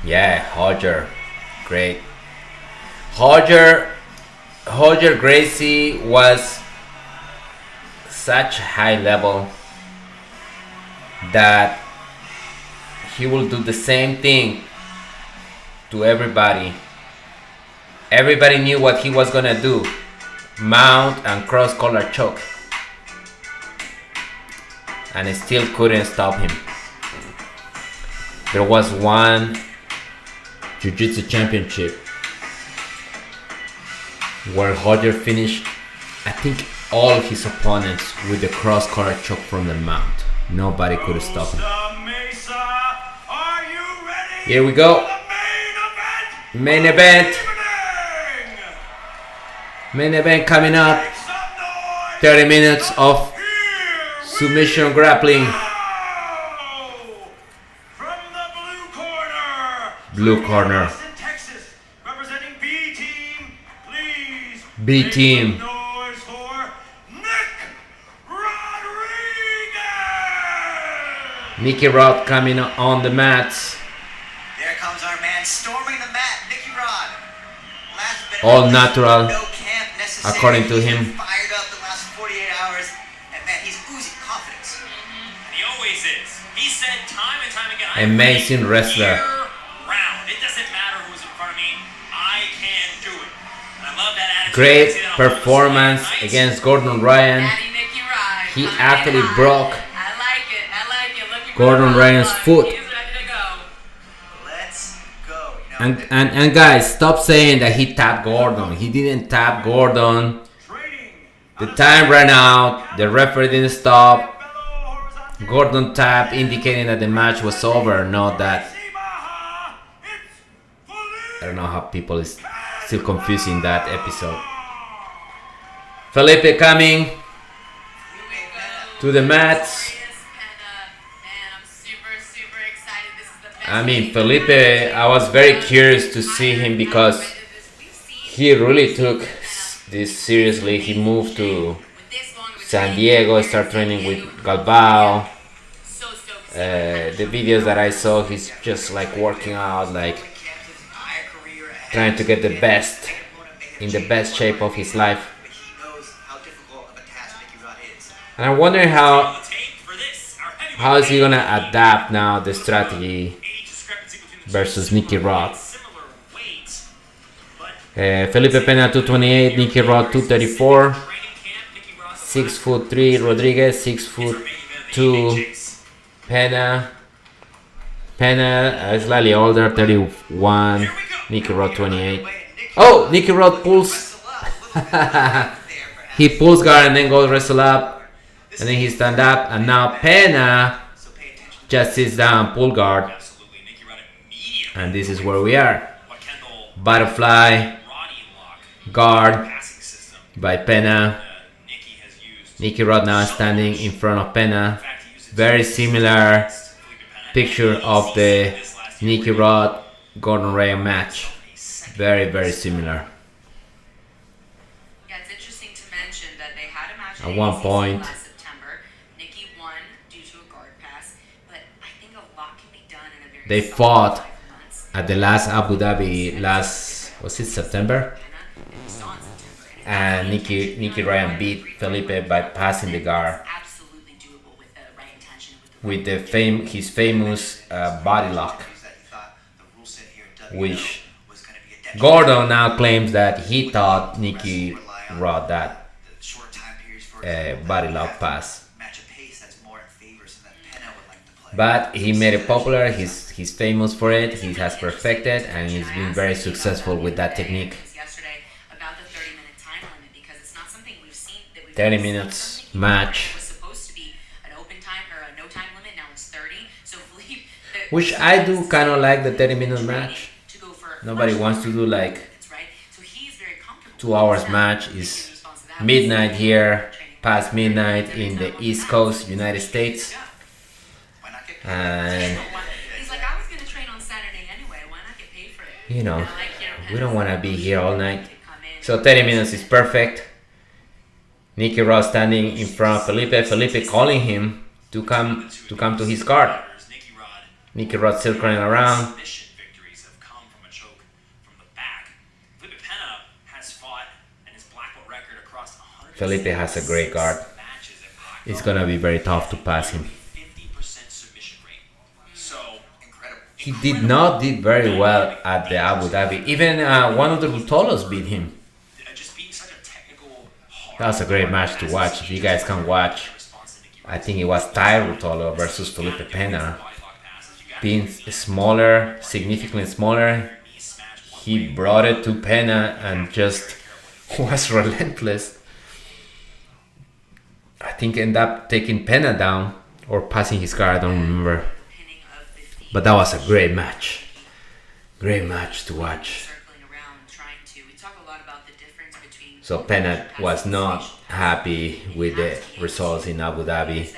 Yeah, Roger, great. Roger Gracie was such high level that he will do the same thing to everybody. Everybody knew what he was gonna do. Mount and cross collar choke. And it still couldn't stop him. There was one Jiu-Jitsu championship where Roger finished, I think, all his opponents with the cross collar choke from the mount. Nobody could stop him. Here we go. Main event. Main event coming up. 30 minutes of submission grappling. From the Blue corner. Texas, representing B team, please. B make team. some noise for Nick Rodriguez. Nicky Rod coming on the mats. There comes our man storming the mat, Nicky Rod. Last bit All of natural, no camp necessary. according to He's him. been fired up the last 48 hours, and man, he's oozing confidence. He always is. He said time and time again, Amazing wrestler. Round. It doesn't matter who's in front of me. I can do it. And I love that attitude. Great I see that on the performance nights. against Gordon Ryan. Daddy Nicky Rod. He coming actually in hot. broke I like it. Looking for Gordon the Ryan's hot foot. one. He's ready to go. Let's go. You know, And guys, stop saying that he tapped Gordon. He didn't tap Gordon. Training. The time ran out. The referee didn't stop. Gordon tap indicating that the match was over, not that. I don't know how people is still confusing that episode. Felipe coming to the mats. I mean, Felipe, I was very curious to see him because he really took this seriously. He moved to San Diego, started training with Galbao. The videos that I saw, he's just like working out, like trying to get the best, in the best shape of his life. And I'm wondering how is he gonna adapt now the strategy versus Nicky Rod. Felipe Pena 228, Nicky Rod 234, 6'3" Rodriguez, 6'2" Pena slightly older, 31, Nicky Rod 28. Oh, Nicky Rod pulls. He pulls guard and then goes wrestle up, and then he stand up, and now Pena just sits down, pull guard, and this is where we are. Butterfly guard by Pena. Nicky Rod now standing in front of Pena. Very similar picture of the Nicky Rod Gordon Ryan match. Very, very similar. Yeah, it's interesting to mention that they had a match at one point. last September. Nicky won due to a guard pass, but I think a lot can be done in a very They fought at the last Abu Dhabi was it September? And Nicky Ryan beat Felipe by passing the guard with his famous body lock, which Gordon now claims that he taught Nicky Rod that body lock pass. But he made it popular. He's famous for it. He has perfected, and he's been very successful with that technique. 30 minutes match, which I do kind of like the 30-minute match. Nobody wants to do like 2 hours match. Is midnight here, past midnight in the East Coast, United States. And you know, we don't want to be here all night. So 30 minutes is perfect. Nicky Rod standing in front of Felipe. Felipe calling him to come to his guard. Nicky Rod circling around. Felipe has a great guard. It's gonna be very tough to pass him. He did not did very well at the Abu Dhabi. Even one of the Rutolos beat him. That was a great match to watch. If you guys can watch, I think it was Ty Rutolo versus Felipe Pena. Being smaller, significantly smaller, he brought it to Pena and just was relentless. I think ended up taking Pena down or passing his guard, I don't remember. But that was a great match. Great match to watch. So Pena was not happy with the results in Abu Dhabi.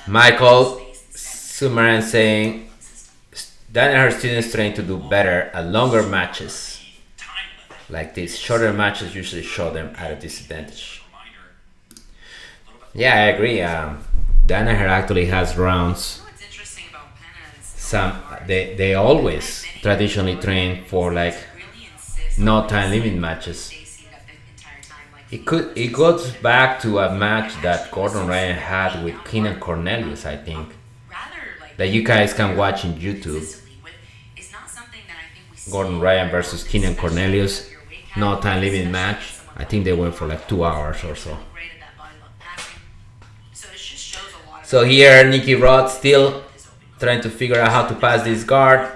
Michael Sumaran saying that her students trying to do better at longer matches like this. Shorter matches usually show them at a disadvantage. Yeah, I agree. Danaher actually has rounds. They always traditionally train for like no time limit matches. It goes back to a match that Gordon Ryan had with Keenan Cornelius, I think, that you guys can watch in YouTube. Gordon Ryan versus Keenan Cornelius, no time limit match. I think they went for like 2 hours or so. So here Nicky Rod still trying to figure out how to pass this guard.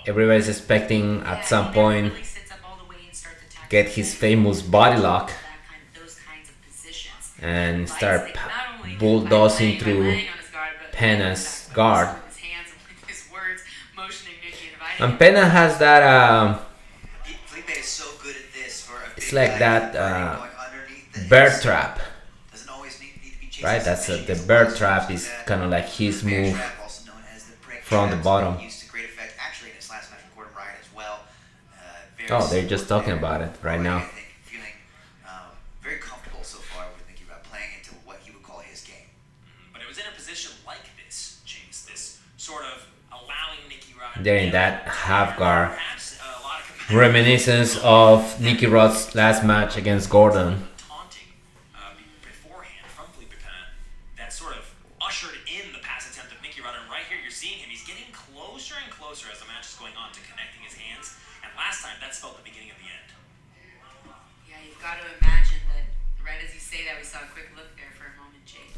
everybody's expecting at some he never point really sits up all the way and starts attacking get his famous body lock those kinds of positions. and Bites, start like, not only bulldozing by through laying on his guard, but Pena's by guard. his hands and with his words, motioning Nicky, inviting And him. Pena has that, Felipe is so good at this for a big it's like guy that going underneath the bear hips. trap, Doesn't always need to be chasing right? That's submission. the bear trap is kind of like his Bear move trap, also known as the brick from the trap, bottom. used to great effect actually in his last match with Gordon Ryan as well. Very Oh, they're just similar talking there. about it right Already, now. I think feeling very comfortable so far with Nicky Rod playing into what he would call his game. But it was in a position like this, James, this sort of allowing Nicky Rod. They're in that half guard. Perhaps a lot of competitors- Reminiscence of Nicky Rod's last match against Gordon. Taunting beforehand from Felipe Pena that sort of ushered in the pass attempt of Nicky Rod. And right here you're seeing him. He's getting closer and closer as the match is going on to connecting his hands. And last time that spelled the beginning of the end. Yeah, you've got to imagine that right as you say that, we saw a quick look there for a moment, Jake.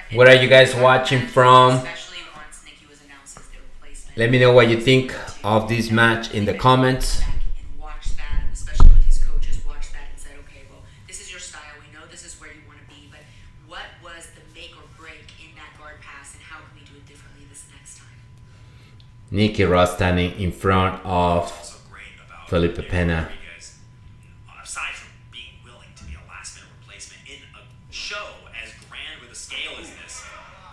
And Where are you guys watching from? Especially once Nicky was announced as the replacement. Let me know what you think of this match in the comments. Back and watch that, and especially with his coaches, watch that and said, okay, well, this is your style. We know this is where you want to be, but what was the make or break in that guard pass, and how can we do it differently this next time? Nicky Rod standing in front of Also great about Felipe Nicky Pena. Rodriguez, aside from being willing to be a last-minute replacement in a show as grand with a scale as this,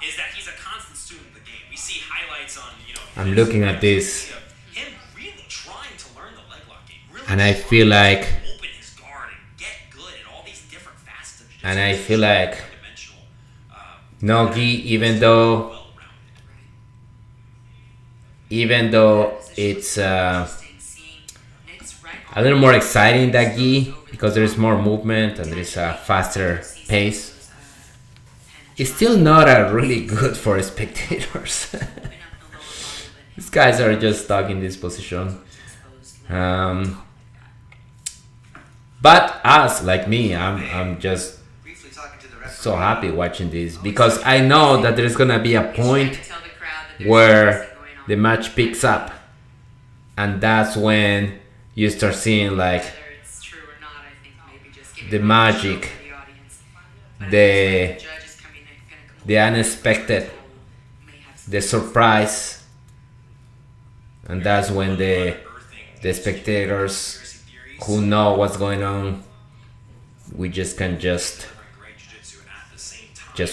is that he's a constant student of the game. We see highlights on, I'm looking at this him really trying to learn the leg lock game, really and I trying feel like to open his guard and get good at all these different facets of jiu-jitsu. and I feel like One-dimensional, Nogi, even though it's Interesting seeing Nick's right a little more exciting that gi because there's more movement and there's a faster pace, it's still not a really good for spectators. These guys are just stuck in this position. But us, like me, I'm just Briefly talking to the referee. so happy watching this because I know that there's gonna be a point Tell the crowd that there's where something going on. the match picks up, and that's when you start seeing like Whether it's true or not, I think maybe just give the it a magic, show for the audience. But the it looks like the judge is coming in, gonna come the over unexpected, may have some the surprise, and that's when the spectators who know what's going on, we just can just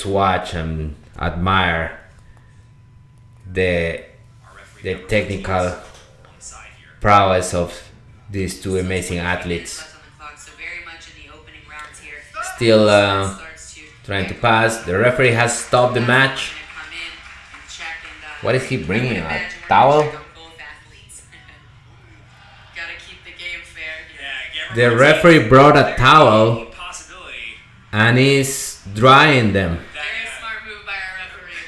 watch and admire the technical prowess of these two amazing athletes. left on the clock, so very much in the opening rounds here. Still Starts to trying to pass. The referee has stopped the match. gonna come in and check and, What is he bringing? A imagine we're towel? gonna check on both athletes. Gotta keep the game fair. The referee brought a towel possibility and is drying them. Very smart move by our referee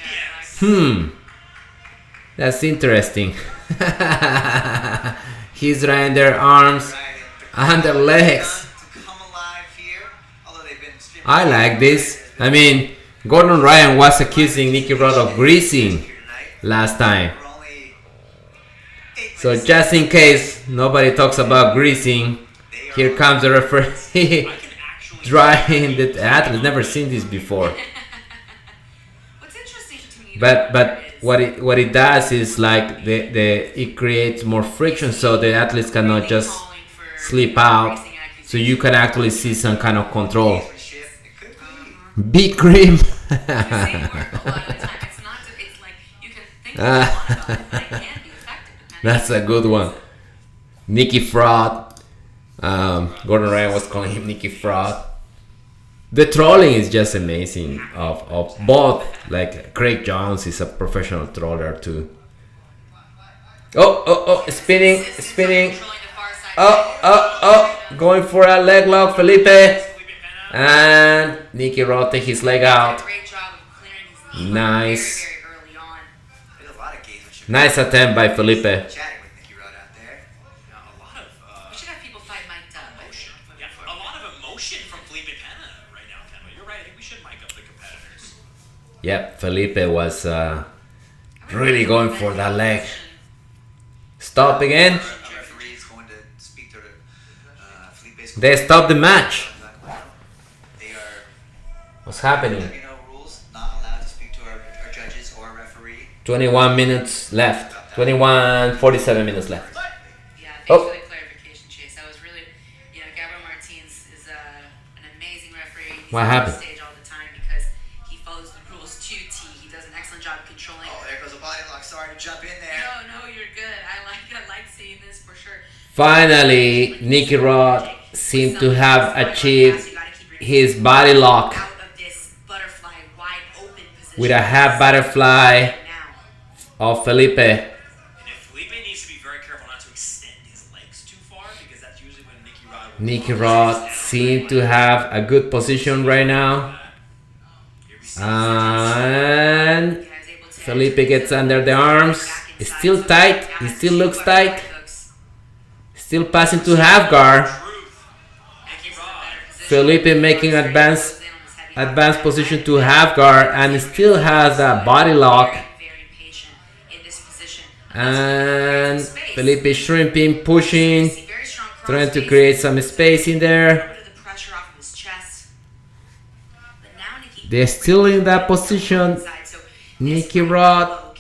there. That's interesting. He's drying their arms and their legs. To come alive here, although they've been extremely I like this. I mean, Gordon Ryan was accusing Nicky Rod of greasing here tonight. last time. We're only 8 So minutes just in case nobody talks about greasing, here comes the referee I can actually drying the athlete. Never seen this before. What's interesting to me But what it does is like it creates more friction, so the athletes cannot just slip out. So you can actually see some kind of control. shift. It could be. Big cream. a lot of the time. It's not. It's like you can think a lot about it, but it can be effective. depending That's a good one. Nicky Fraud. Gordon Ryan was calling him Nicky Fraud. The trolling is just amazing of both. Like Craig Jones is a professional troller too. Oh, spinning. Controlling the far side. Going for a leg lock, Felipe. And Nicky Rod take his leg out. Great job of clearing his knee Nice. very, very early on. There's a lot of gamesmanship. Nice attempt by Felipe. Chatting with Nicky Rod out there. a lot of We should have people fight mic'd up. a lot of emotion from Felipe Pena right now, Pena. You're right. I think we should mic up the competitors. Yep, Felipe was really going for that leg. stop again. A referee is going to speak to Felipe's They stopped the match. They are, What's happening? rules, not allowed to speak to our judges or a referee. 21 minutes left. 47 minutes left. Yeah, thanks Oh. for the clarification, Chase. I was really, Gabriel Martins is an amazing referee. He's What on happened? stage all the time because he follows the rules to T. He does an excellent job controlling. Oh, there goes a body lock. Sorry to jump in there. No, you're good. I like seeing this for sure. Finally, Nicky Rod seemed to have achieved his body lock Out of this butterfly wide open position. with a half butterfly Now. of Felipe. And if Felipe needs to be very careful not to extend his legs too far, because that's usually when Nicky Rod seemed to have a good position right now. And Felipe gets under the arms. It's still tight. It still looks tight. Still passing to half guard. Felipe making advanced position to half guard and still has a body lock. And Felipe shrimping, pushing, trying to create some space in there. They're still in that position. Nicky Rod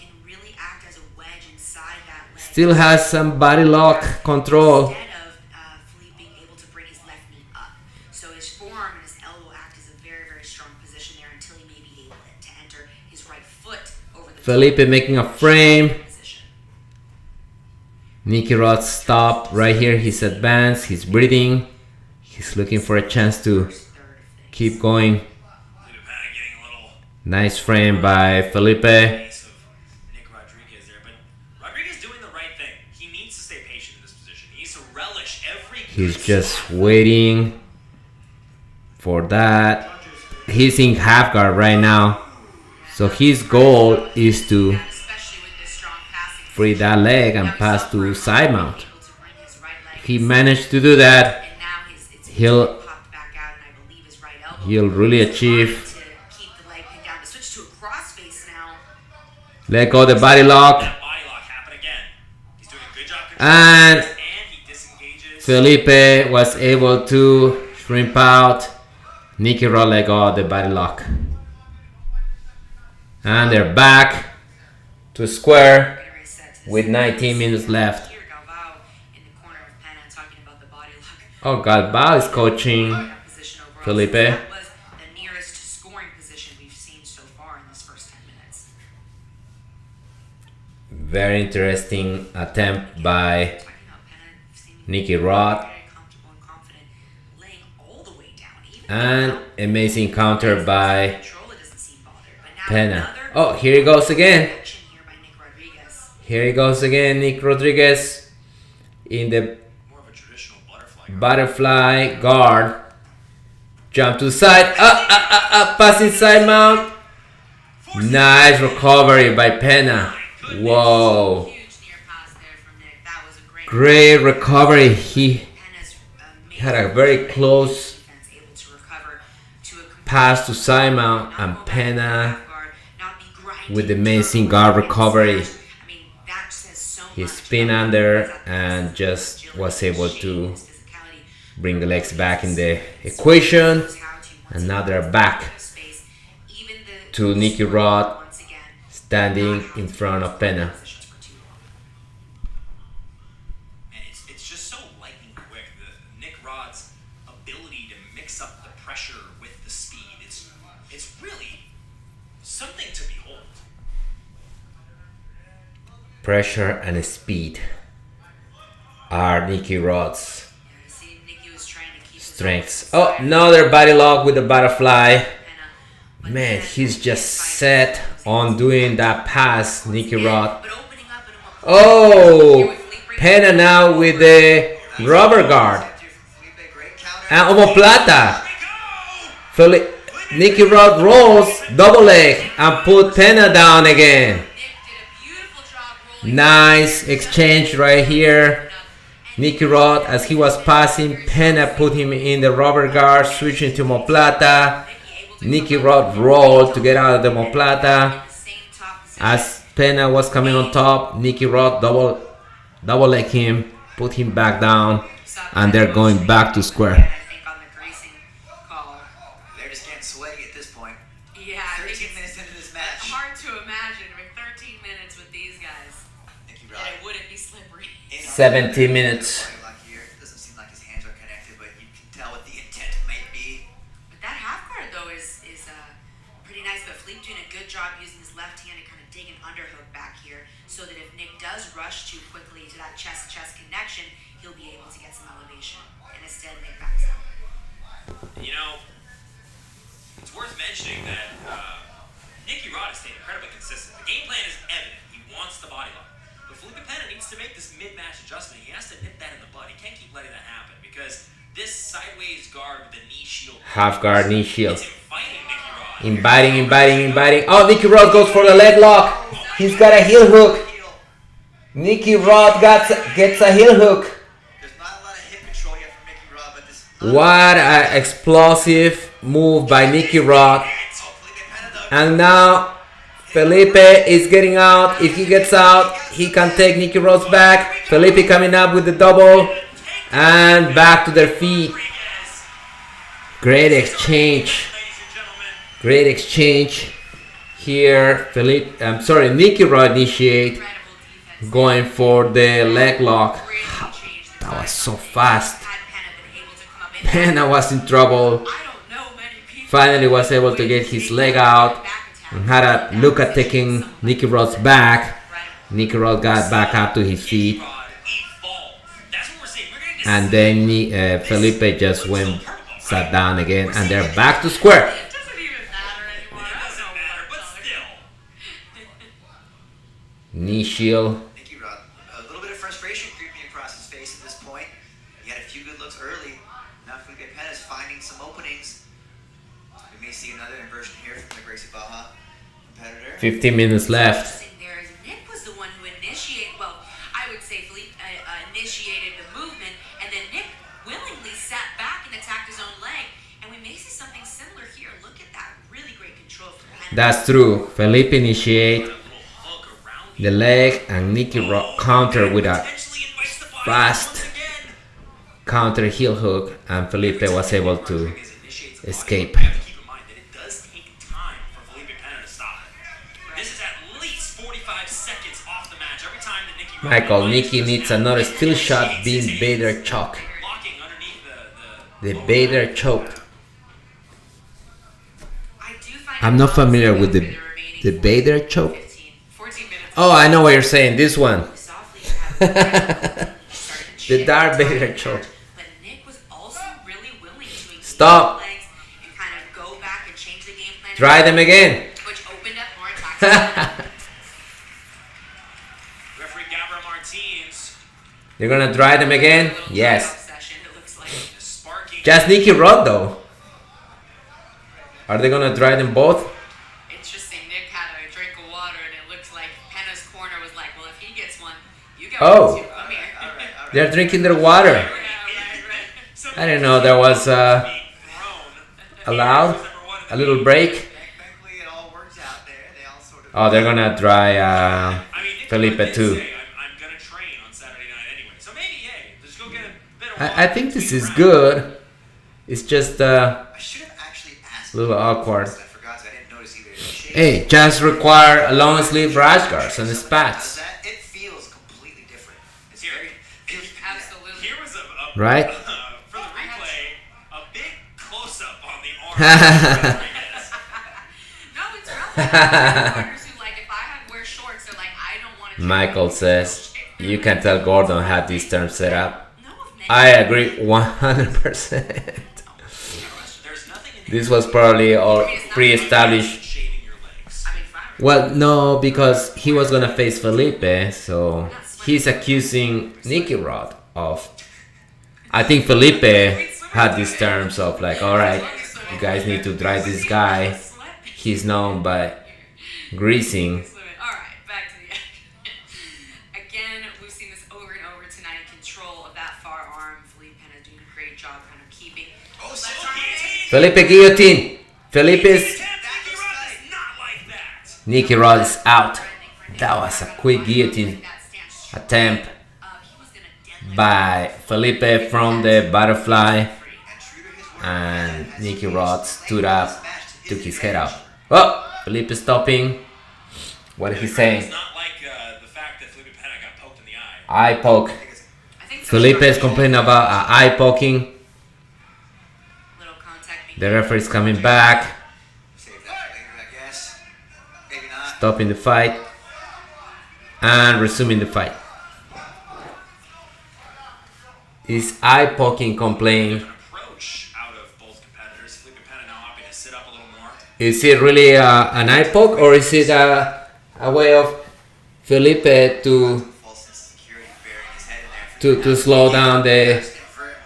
still has some body lock control. Instead of Felipe being able to bring his left knee up. So his forearm and his elbow act as a very, very strong position there until he may be able to enter his right foot over the Felipe making a frame. position. Nicky Rod stopped right here. He's advanced. He's breathing. He's looking for a chance to keep going. Nice frame by Felipe. Nick Rodriguez there, but Rodriguez doing the right thing. He needs to stay patient in this position. He needs to relish every. He's just waiting for that. He's in half guard right now. So his goal is to Especially with this strong passing. free that leg and pass to side mount. He managed to do that. And now it's He'll popped back out, and I believe his right elbow. he'll really achieve. To keep the leg pinned down, to switch to a crossface now. Let go the body lock. That body lock happen again. He's doing a good job And controlling and he disengages. Felipe was able to shrimp out. Nicky Rod let go of the body lock. And they're back to square Gonna reset to this. with 19 minutes left. Here, Galvao in the corner of Pena talking about the body lock. Oh, Galvao is coaching That position overall. Felipe. That was the nearest scoring position we've seen so far in this first 10 minutes. Very interesting attempt by Talking about Pena seeming Nicky Rod. very comfortable and confident, laying all the way down. Even And though amazing counter by control, it doesn't seem bothered. But now Pena. another Oh, here he goes again. action here by Nick Rodriguez. Here he goes again, Nick Rodriguez in the More of a traditional butterfly guard. Jump to the side. Passing side mount. Nice recovery by Pena. Whoa. Huge near pass there from Nick. That was a Great recovery. He Pena's had a very close defense able to recover to a complete pass to side mount not and go back to Pena half guard, not be grinding with amazing guard recovery. I mean, that says so He much spin about under his and athleticism, just agility, was able shape, to his physicality. bring the legs back in the equation. Knows how to, once And he now gets they're out back of space, even the to Nicky Rod once again, standing not have in to front be of Pena. positions for too long. And it's just so lightning quick. Nick Rod's ability to mix up the pressure with the speed. It's really something to behold. Pressure and speed are Nicky Rod's Yeah, you see, Nicky was trying to keep his strengths. elbows Oh, square. another body lock with the butterfly. Pena, but Man, Pena he's did just fight set himself. on doing that pass, Nicky Rod. But opening up in a more Oh, Pena now with the rubber guard. Great counter. And omoplata. Nicky Rod rolls, double leg, and put Pena down again. Nick did a beautiful job rolling. Nice exchange right here. Nicky Rod, as he was passing, Pena put him in the rubber guard, switching to omoplata. Nicky Rod rolled to get out of the omoplata. The same top position. As Pena was coming on top, Nicky Rod double leg him, put him back down, Saw and they're going back to square. I think on the grazing call. They're just getting sweaty at this point. Yeah, I think 13 it's minutes into this it's match. hard to imagine with 13 minutes with these guys Nicky that it wouldn't be slippery. 17 minutes. It doesn't seem like his hands are connected, but you can tell what the intent might be. But that half guard though is pretty nice. But Felipe doing a good job using his left hand to kind of dig an underhook back here, so that if Nick does rush too quickly to that chest-to-chest connection, he'll be able to get some elevation. And instead, Nick backs out. You know, it's worth mentioning that Nicky Rod has stayed incredibly consistent. The game plan is evident. He wants the body lock. But Felipe Pena needs to make this mid-match adjustment. He has to nip that in the bud. He can't keep letting that happen because this sideways guard with the knee shield. Half guard, knee shield. It's inviting Nicky Rod. Inviting. Oh, Nicky Rod goes for the leg lock. He's got a heel hook. Nicky Rod gets a heel hook. There's not a lot of hip control yet from Nicky Rod, but this. What an explosive move by Nicky Rod. And now Felipe is getting out. If he gets out, he can take Nicky Rod's back. Felipe coming up with the double. And back to their feet. Great exchange. Great exchange. Here, Nicky Rod initiate. Incredible defense. Going for the leg lock. Really changed the That was tide. so fast. Had Pena been able to come up in. Pena was in trouble. I don't know many people. Finally was able to get his leg out. And had a look at taking Nicky Rod's back. Nicky Rod got back up to his feet. That's what we're saying. We're getting to And then Felipe just went, sat down again. And they're back to square. It doesn't even matter anymore. It I don't doesn't know matter, what but color. still. Knee shield. Nicky Rod, a little bit of frustration creeping across his face at this point. He had a few good looks early. Now Felipe Pena is finding some openings. We may see another inversion here from the Gracie Baja competitor. 15 minutes left. Interesting there is Nick was the one who initiated. Well, I would say Felipe initiated the movement, and then Nick willingly sat back and attacked his own leg. And we may see something similar here. Look at that, really great control from Pena. That's true. Felipe initiate A little hook around the leg and Nicky Rod counter with a potentially invites the body fast once again. counter heel hook. And Felipe was able to escape. You have to keep in mind that it does take time for Felipe Pena to stop it. This is at least 45 seconds off the match. Every time that Nicky Michael, Nicky needs another steel shot being Vader choke. locking underneath The Vader choke. I do find I'm it not familiar with possible for the remaining Vader choke. 14 minutes. Oh, I know what you're saying. This one. Softly have The Darth Vader choke. But Nick was also really willing to engage Stop. the legs and kind of go back and change the game plan. Try them again. Which opened up more attacks. Referee Gabra Martins You're gonna try them again? Yes. Session, it looks like. sparking. Just Nicky Rod though. Are they gonna try them both? Interesting. Nick had a drink of water, and it looks like Pena's corner was like, well, if he gets one, you get Oh. one too. Come here. All right. They're drinking their water. Yeah, right. I didn't know there was allowed a little break. Thankfully, it all works out there. They all sort of. Oh, they're gonna try I mean, Nicky Felipe did too. say, I'm gonna train on Saturday night anyway. So maybe, hey, just go get a bit of I think this is good. It's just I should have actually asked. a little awkward. I forgot. I didn't notice either. Hey, just require a long sleeve rash guards and spats, That it feels completely different. It's Here. very. Absolutely. Here was a right? for the replay, a big close-up on the arm. of Rodriguez. No, it's relevant. Partners who, like, if I have wear shorts, they're like, I don't want to. Michael says you can tell Gordon had these terms set up. No, if Nick- I agree 100%. There's nothing in This was probably all pre-established. shaving your legs. I mean, fine. Well, no, because he was gonna face Felipe, so he's accusing Nicky Rod of. I think Felipe had these terms of like, all right, you guys need to drive this guy. He's known by greasing. All right, back to the action. Again, we've seen this over and over tonight. Control of that far arm. Felipe Pena doing a great job kind of keeping. Oh, so Left arm guillotine. Felipe guillotine. Felipe's Nicky Rod is not like that. Nicky Rod is out. That was a quick guillotine attempt. by Felipe from the butterfly, and Nicky Rod stood up, took his head out. Oh, Felipe stopping. What is he saying? It's not like the fact that Felipe Pena got poked in the eye. Eye poke. I think Felipe is complaining about eye poking. little contact. The referee is coming back, Save that for later, I guess. Maybe not. stopping the fight, and resuming the fight. Is eye poking complaint? An approach out of both competitors. Felipe Pena now opting to sit up a little more. Is it really an eye poke, or is it a way of Felipe to False sense of security burying his head in there. to slow down the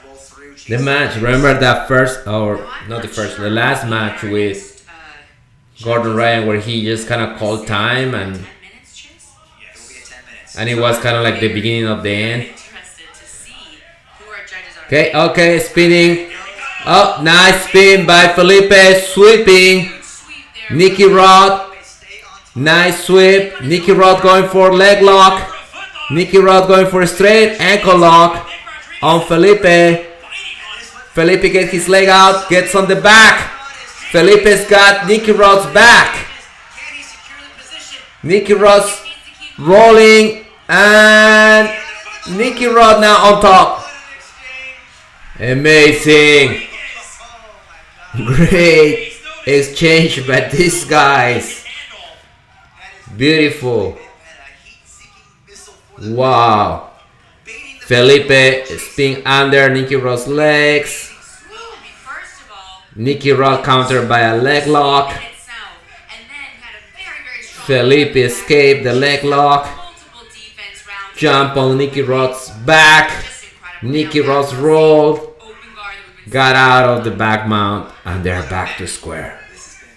Roll through, the chase match? Remember that first, or not the first, the last match with Gordon Ryan, where he just kind of called time, 10 minutes, Chase? It will be at 10 minutes. and it was kind of like the beginning of the end. Interested to see who our judges are. Okay, okay, spinning. Oh, nice spin by Felipe, sweeping. Sweep there. Nicky Rod, nice sweep. Nicky Rod going for leg lock. Nicky Rod going for a straight ankle lock on Felipe. Felipe gets his leg out, gets on the back. Felipe's got Nicky Rod's back. Can he secure the position? Nicky Rod's rolling, and Nicky Rod now on top. Amazing. Great exchange by these guys. Beautiful. Wow. Felipe spin under Nicky Rod's legs. First of all, Nicky Rod countered by a leg lock. it's out. And then had a very, very strong Felipe escaped the leg lock. multiple defense rounds. Jump on Nicky Rod's back. Just incredible. Nicky Rod's rolled. Open guard that we've been Got out of the back mount, and they're back to square. This has been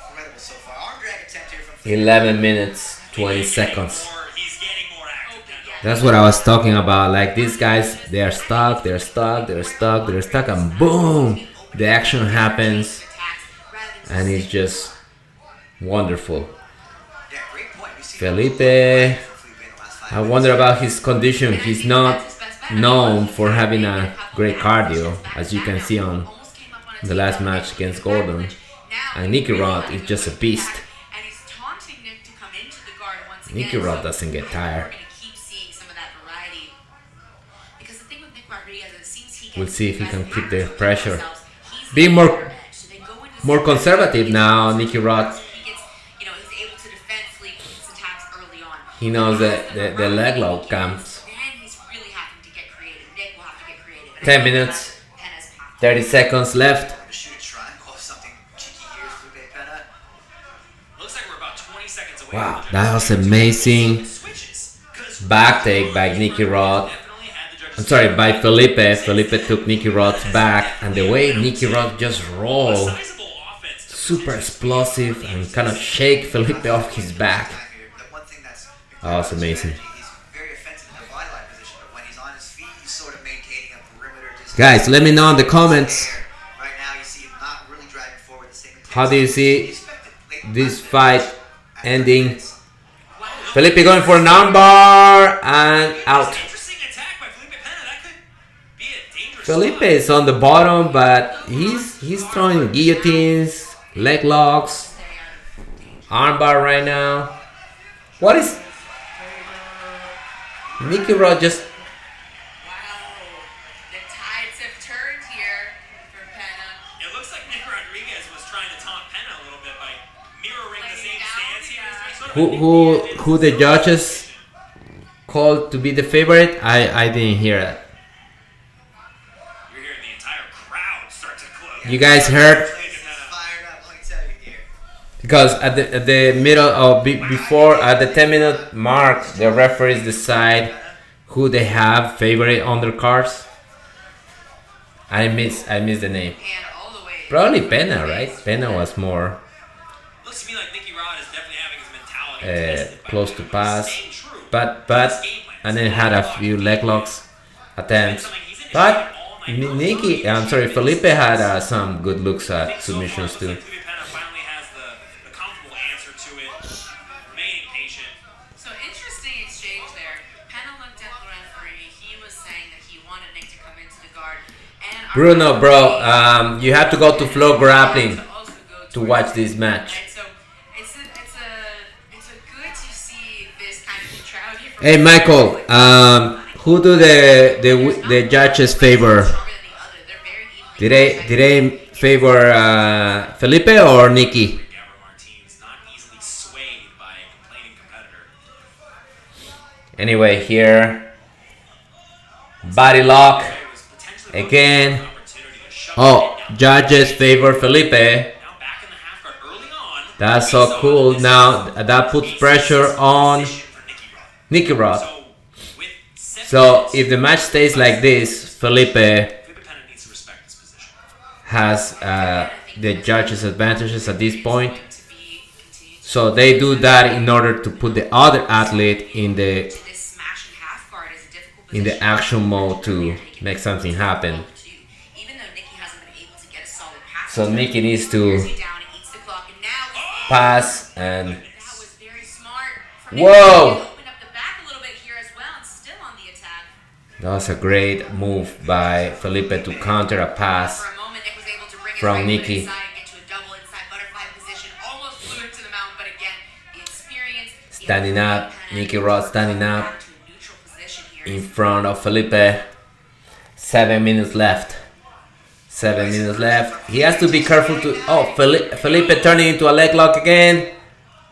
incredible so far. Arm drag attempt here from 11 minutes, 20 seconds. He's getting more active, Kendall. That's what I was talking about. Like, these guys, they're stuck, they're stuck, they're stuck, they're stuck, and boom, the action happens, attacks rather than and it's just wonderful. Yeah, great point. We've seen Felipe, Felipe in the last 5 I minutes. wonder about his condition. He's not known for having a great cardio, as you can see on the last match against Gordon. And Nicky Rod is just a beast. And he's taunting Nick to come into the guard once again. Nicky Rod So doesn't get tired. We're gonna keep seeing some of that variety. Because the thing with Nick Rodriguez is it seems he gets We'll see if he can guys keep the active pressure. themselves. He's Be the more- edge. So they go into More some- conservative now, Nicky Rod. He gets, he's able to defend Felipe's attacks early on. He knows that the leg lock comes. Then he's really having to get creative. Nick will have to get creative. And 10 I think minutes. that's Pena's path. 30 seconds left. To shoot a triangle, something cheeky here, Felipe Pena. Looks like we're about 20 seconds away. Wow, from the that was judges. amazing. Switches. 'Cause Back take by Nicky Rod. definitely had the judges- I'm sorry, by Felipe. Felipe took Nicky Rod's back, and the way Nicky Rod just rolled, Sizable offense to super explosive, and kind of shake Felipe off his back. The one thing that's That was amazing. He's very offensive in the body line position, but when he's on his feet, he's sort of maintaining a perimeter distance. Guys, let me know in the comments, Right now, you see him not really driving forward the same how do you see intensity. this fight ending? Felipe going for an armbar, and out. Interesting attack by Felipe Pena. That could be a dangerous Felipe spot. is on the bottom, but he's throwing guillotines, leg locks, armbar right now. What is Nicky Rod just? Wow. The tides have turned here for Pena. It looks like Nick Rodriguez was trying to taunt Pena a little bit by mirroring the Laying same down, stance here. yeah. It's sort of Who the judges called to be the favorite? I didn't hear that. You're hearing the entire crowd start to close. You guys heard? Fired up, let me tell you here. Because at the middle of before at the 10-minute mark, the referees decide who they have favorite undercards. I miss the name. And all the way. Probably Pena, right? Pena was more Looks to me like Nicky Rod is definitely having his mentality tested by close to Pena. pass, Staying true but to his game plan. and then had a few leg locks attempts. But Felipe had some good looks at submissions too. Felipe Pena finally has the comfortable answer to it. Remaining patient. So interesting exchange there. Pena looked at the referee. He was saying that wanted Nick to come into the guard. And our Bruno, bro, you have to go to Flow to Grappling also go to watch this match. Right, so it's a good to see this kind of neutrality from Hey, Michael, who do the judges favor? stronger than the other. They're very evenly Did they favor Felipe or Nicky? Gabriel Martinez not easily swayed by a complaining competitor. Anyway, here, body lock It was potentially again. an opportunity to shut Oh, it down. judges favor Felipe. Now back in the half guard early on. That's so cool. Now that puts pressure on Position for Nicky Nicky Rod. Rod. So with 7 So minutes, if the match stays like this, Felipe Felipe Pena needs to respect this position. has the judges' advantages at this point. to be continued So they do that in order to put the other athlete in the to this smash and half guard is a difficult in the position. action mode to make something happen. Even though Nicky hasn't been able to get a solid pass. So Nicky needs to Down, it eats the clock, and now pass and that was very smart from Whoa! Nicky. He opened up the back a little bit here as well, and still on the attack. that was a great move by Felipe to counter a pass. For a moment, Nick was able to bring his From right foot Nicky. inside and get to a double inside butterfly position. Almost flew it to the mountain, but again, the experience. the Standing up, ability to Nicky Rod standing up back to a neutral position here. in front of Felipe. 7 minutes left. 7 minutes left. He has to be careful to. Oh, Felipe turning into a leg lock again.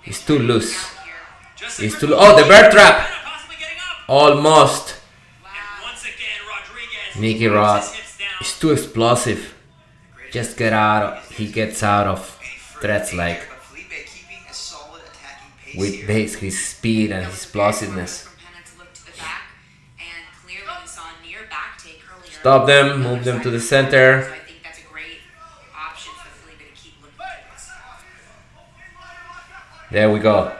He's too loose. Just He's too. Oh, the bear trap. Pena possibly getting up. Almost. Wow. Once again, Rodriguez Nicky puts Rod his hips down. is too explosive. Just get out. He gets out of threats like But Felipe keeping a solid attacking pace with here. his speed and explosiveness. From Pena to look to the back, and clearly we saw a near back take earlier. Stop them. Move them to the So center. I think that's a great option for Felipe to keep looking towards. There we go.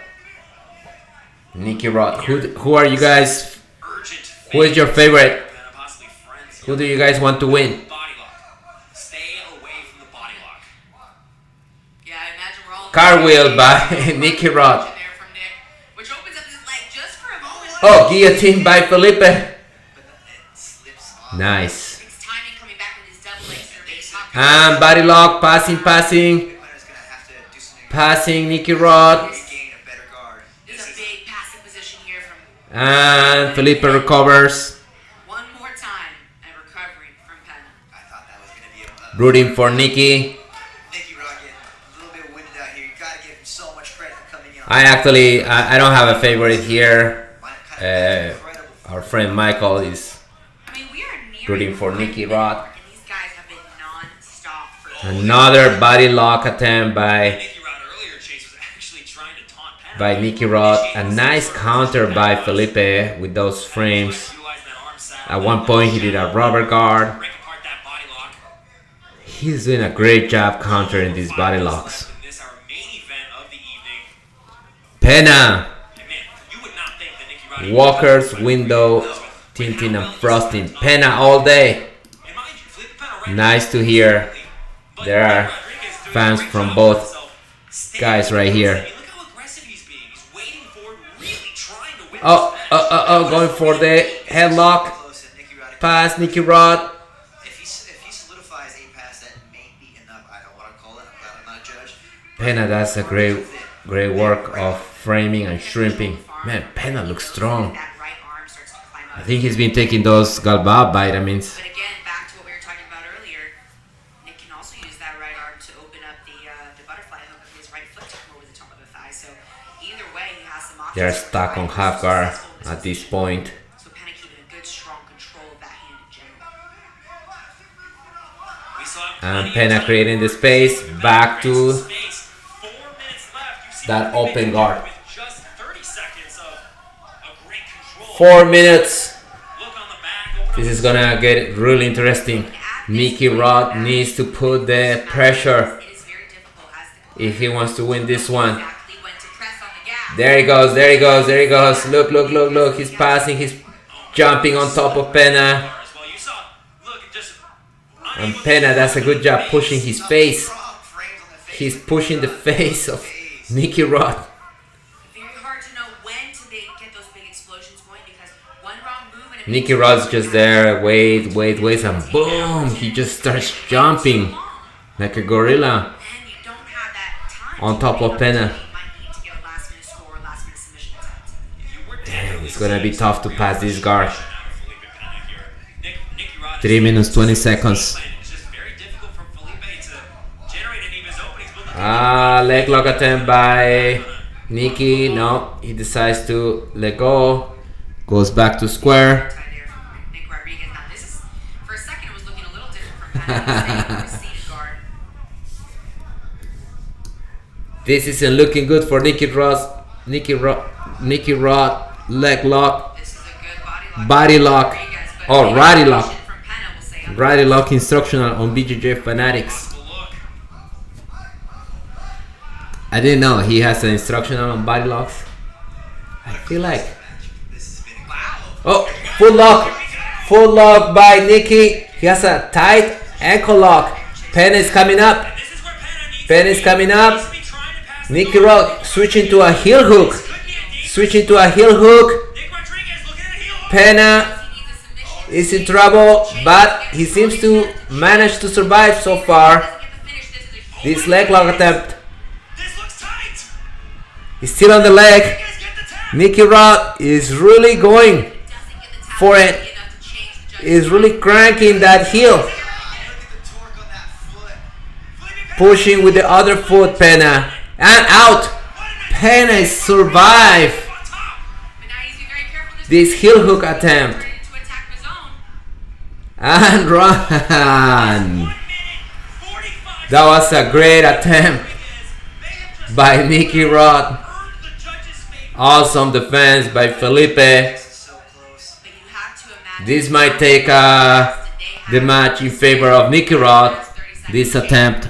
Nicky Rod. Who are you guys? Urgent Who is your favorite? Pena possibly friends. Who do you guys want to win? Body lock. Stay away from the body lock. Yeah, I imagine we're all Cartwheel by Nicky Rod. there from Nick, which opens up his leg just for a moment. Oh, guillotine by Felipe. But it slips off. Nice. Nick's timing coming back with his double legs to remain top. And body lock, passing. Pena's gonna have to do something Passing Nicky Rod. to gain a better guard. This is a big passive position here from And Felipe recovers. one more time and recovering from Pena. I thought that was gonna be a Rooting for Nicky. Nicky Rod getting a little bit winded out here. You gotta give him so much credit for coming in. I don't have a favorite here. Kind of incredible. Our friend Michael is I mean, we are nearing rooting for the Nicky 5-minute Rod. mark, and these guys have been non-stop for Another body lock attempt by Nicky Rod earlier, Chase was actually trying to taunt Pena. by Nicky Rod. A nice counter by Felipe with those frames. Utilize that arm saddle. At one point he did a rubber guard. Break apart that body lock. He's doing a great job countering these body locks. In this, our main event of the evening. Pena, And man, you would not think that Nicky Rod. Walker's window, tinting and frosting. Pena all day. And mind you, Felipe Pena right Nice to hear. But There are Rodriguez doing a fans great from job both of himself. Staying guys right here. Look how aggressive he's being. He's waiting for it, really trying to win Oh, this match. going for the headlock. Close and Nicky Rod. Pass, Nicky Rod. If he solidifies a pass, that may be enough. I don't want to call it. I'm not a judge. Pena, that's a great work of framing and shrimping. Man, Pena looks strong. that right arm starts to climb I up. think he's been taking those Galba vitamins. But again, back to what we were talking about earlier, Nick can also use that right arm to open up the butterfly hook of his right foot to come over the top of the thigh. So either way, he has some options. They're for stuck right on versus half guard successful at this position. point. So Pena keeping a good, strong control of that hand in general. We still have And plenty Pena of time. creating the space. Back to Space. 4 minutes left. You see that Felipe open Pena guard. with just 30 seconds of a great control. 4 minutes. Look on the back. Open up This is gonna get really interesting. Nicky Rod needs to put the pressure It is very difficult as the if he wants to win this one. exactly when to press on the gas. There he goes, there he goes, there he goes. Look. He's passing, he's jumping on top of Pena. as well. You saw. Look, just And Pena does a good job pushing his face. Strong frames on the face. He's pushing the face of Nicky Rod. Very hard to know when to get those big explosions going because one wrong move and it Nicky Rod's just there, wait, and boom! He just starts jumping like a gorilla And you don't have that time on top of Pena. you might need to get a last minute score or last minute submission attempt. Damn, it's gonna be tough to pass this guard. Felipe Pena here. Nicky Rodriguez 3 minutes 20 seconds. It's just very difficult for Felipe to generate any of his openings. But Leg lock attempt by Nicky. No, he decides to let go. Goes back to square. Tie there from Nick Rodriguez. Now this is, for a second, it was looking a little different from Pena. The seated guard. This isn't looking good for Nicky Rod. Nicky Rod leg lock. This is a good body lock. Body lock. Rodriguez, but Oh, maybe Roddy the lock. action from Pena will say Righty lock instructional on BJJ Fanatics. look. I didn't know he has an instructional on body locks. I feel like. This has been Oh, full lock by Nicky. He has a tight ankle lock. Pen is coming up. This is where Pena needs Pen to is be. coming He up. needs to be trying to pass the Nicky ball. Rod switching to a heel hook. Could be a deep- Switching to a heel hook. Nick Rodriguez looking at a heel hook. Pena he needs a submission. is in trouble, but he seems to manage to survive so far. Doesn't get the finish. This is a This leg lock attempt This looks tight. is still on the leg. You guys get the tap. Nicky Rod is really going doesn't get the tap for it. enough to change the judge's Is really cranking that heel. Look at the torque on that foot. Pushing with the other foot, Pena. And out. Pena is survive On top. But now he's being very careful this heel hook attempt. to attack his own. And run. 1 minute, 45 That was a great attempt They have just by Nicky Rod. earned the judge's favor. Awesome defense by Felipe. This is so close. But you have to imagine This might take the match in favor of Nicky Rod. This attempt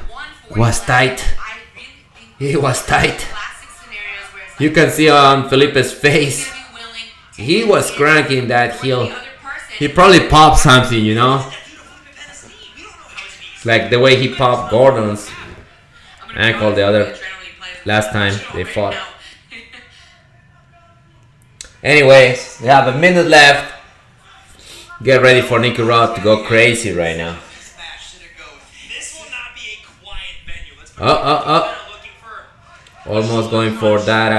was tight. I really think It was tight. classic scenarios where it's You can see on Felipe's face. gonna be willing to He was cranking that heel. the other person. He probably popped something, you know? That dude Felipe Pena's knee. We don't know how his knee's. Like the way he popped Gordon's I'm gonna ankle go the other adrenaline play last time show they right fought. now. Anyway, we have a minute left. Get ready for Nicky Rod to go crazy right now. This match should go with This will not be a quiet venue. Let's put Oh. looking for Almost going for that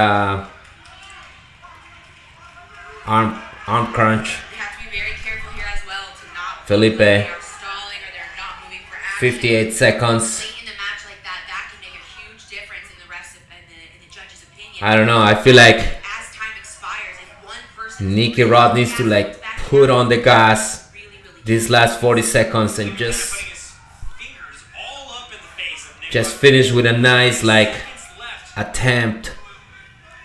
arm crunch. You have to be very careful here as well to not Felipe. they are stalling or they're not moving for action. 58 seconds. Late in the match like that, that can make a huge difference in the rest of in the judge's opinion. I don't know. I feel like As time expires, if one person Nicky Rod needs to like put on the gas these last 40 seconds and just putting his fingers all up in the face of Nick. just finish with a nice like Seconds left. attempt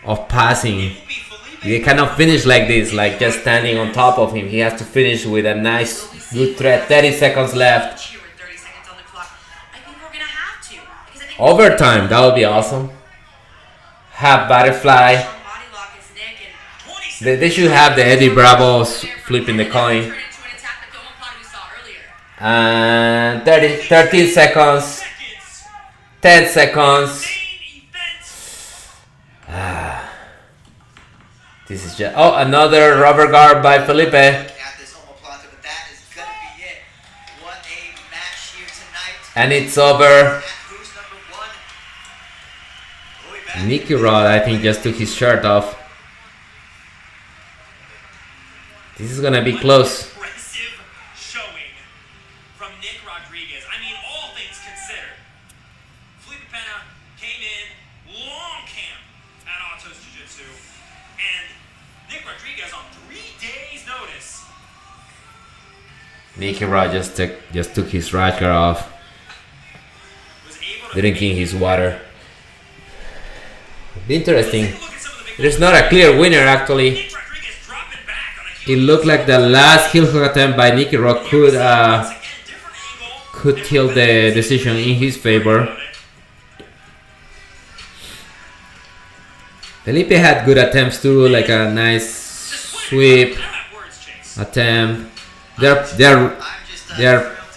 of passing. Will be Felipe. He cannot finish like this, like just standing on top of him. He has to finish with a nice good threat. 30 seconds left. Here with 30 seconds on the clock, I think we're gonna have to because I think Overtime, that would be awesome. Half butterfly. strong body lock is Nick and 20 They should have the Eddie Bravos flipping the coin. turn into an attack like the one plot we saw earlier. And 13 seconds. seconds. 10 seconds. Main event. This is just another rubber guard by Felipe. at this omoplata, but that is gonna be it. What a match here tonight. And it's over. Who's number one? We'll be back. Nicky Rod, I think, just took his shirt off. This is gonna be close. Impressive showing from Nick Rodriguez. I mean, all things considered. Felipe Pena came in long camp at Autos Jiu-Jitsu, and Nick Rodriguez on 3 days' notice. Nicky Rod just took his racket off, Was able to drinking his water. Interesting. Take a look at some of the big There's not a clear winner actually. Nick Rodriguez dropping back on a It heel looked like the last heel hook attempt by Nicky Rod once again, different angle. could tilt the decision in his favor. Felipe had good attempts too, like a nice sweep attempt. They're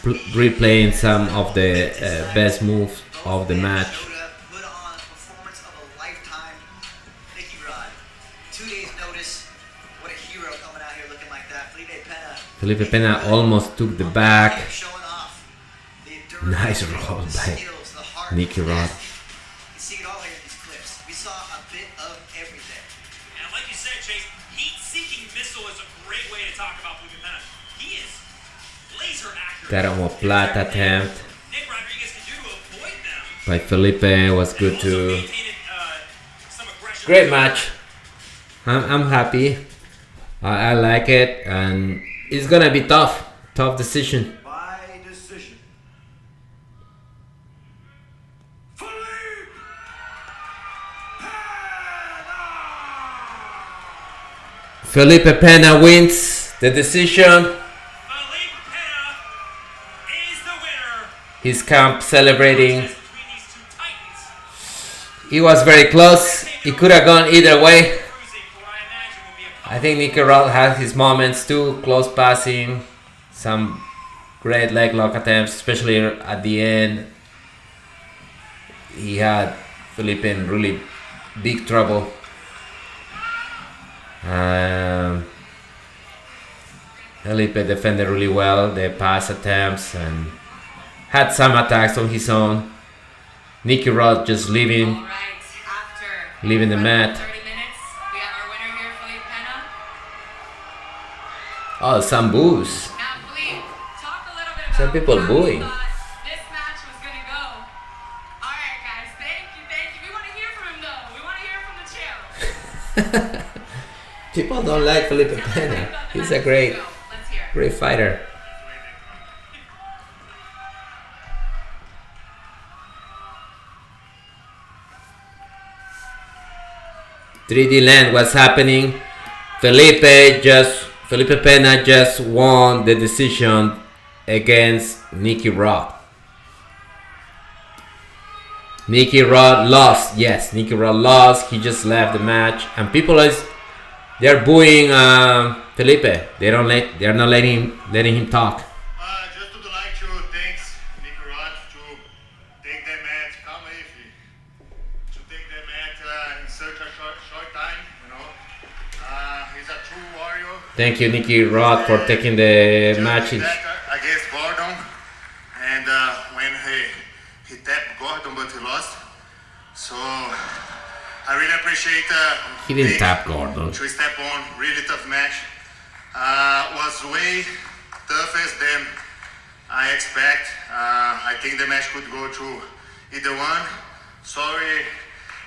replaying some of the best moves of the match. Put on a performance of a lifetime. Nicky Rod. 2 days notice. What a hero coming out here looking like that. Felipe Pena Felipe Pena almost took the back. Showing off the Nice durability, roll the by skills, the heart, Nicky the Rod. passion. You see it all here in these clips. We saw a bit of everything. And like you said, Chase, heat-seeking missile is a great way to talk about Felipe Pena. He is laser accurate. That omoplata attempt Nick Rodriguez can do to avoid them. by Felipe was good Also too. maintained, some aggression. Great match. I'm happy. I like it, and it's gonna be tough. Tough decision. By decision. Felipe Pena! Felipe Pena wins the decision. Felipe Pena is the winner. His camp celebrating. Contest between these two titans. It was very close. It could have gone either way. Cruising for what I imagine will be a I think Nicky Rod had his moments too. Close passing, some great leg lock attempts, especially at the end. He had Felipe in really big trouble. Felipe defended really well the pass attempts and had some attacks on his own. Nicky Rod just leaving All right, after the mat. 30 minutes, we have our winner here, Felipe Pena. Oh, some boos. Now, Felipe, talk a little bit about Some people how booing. you thought this match was gonna go. All right, guys, thank you. We want to hear from him, though. We want to hear from the champ. People don't like Felipe Tell us how you Pena. thought the He's match a great, was gonna go. Let's hear it. great fighter. 3D land, what's happening? Felipe Pena just won the decision against Nicky Rod. Nicky Rod lost. Yes, Nicky Rod lost. He just left the match, and they're booing Felipe. They're not letting him talk. Just would like to thank Nicky Rod to take the match, to take the match in such a short time, you know. He's a true warrior. Thank you, Nicky Rod, for taking the Just match. did that against Gordon, and when he tapped Gordon, but he lost. So I really appreciate He didn't Nick tap Gordon. to step on. Really tough match. Was way toughest than I expect. I think the match could go to either one. Sorry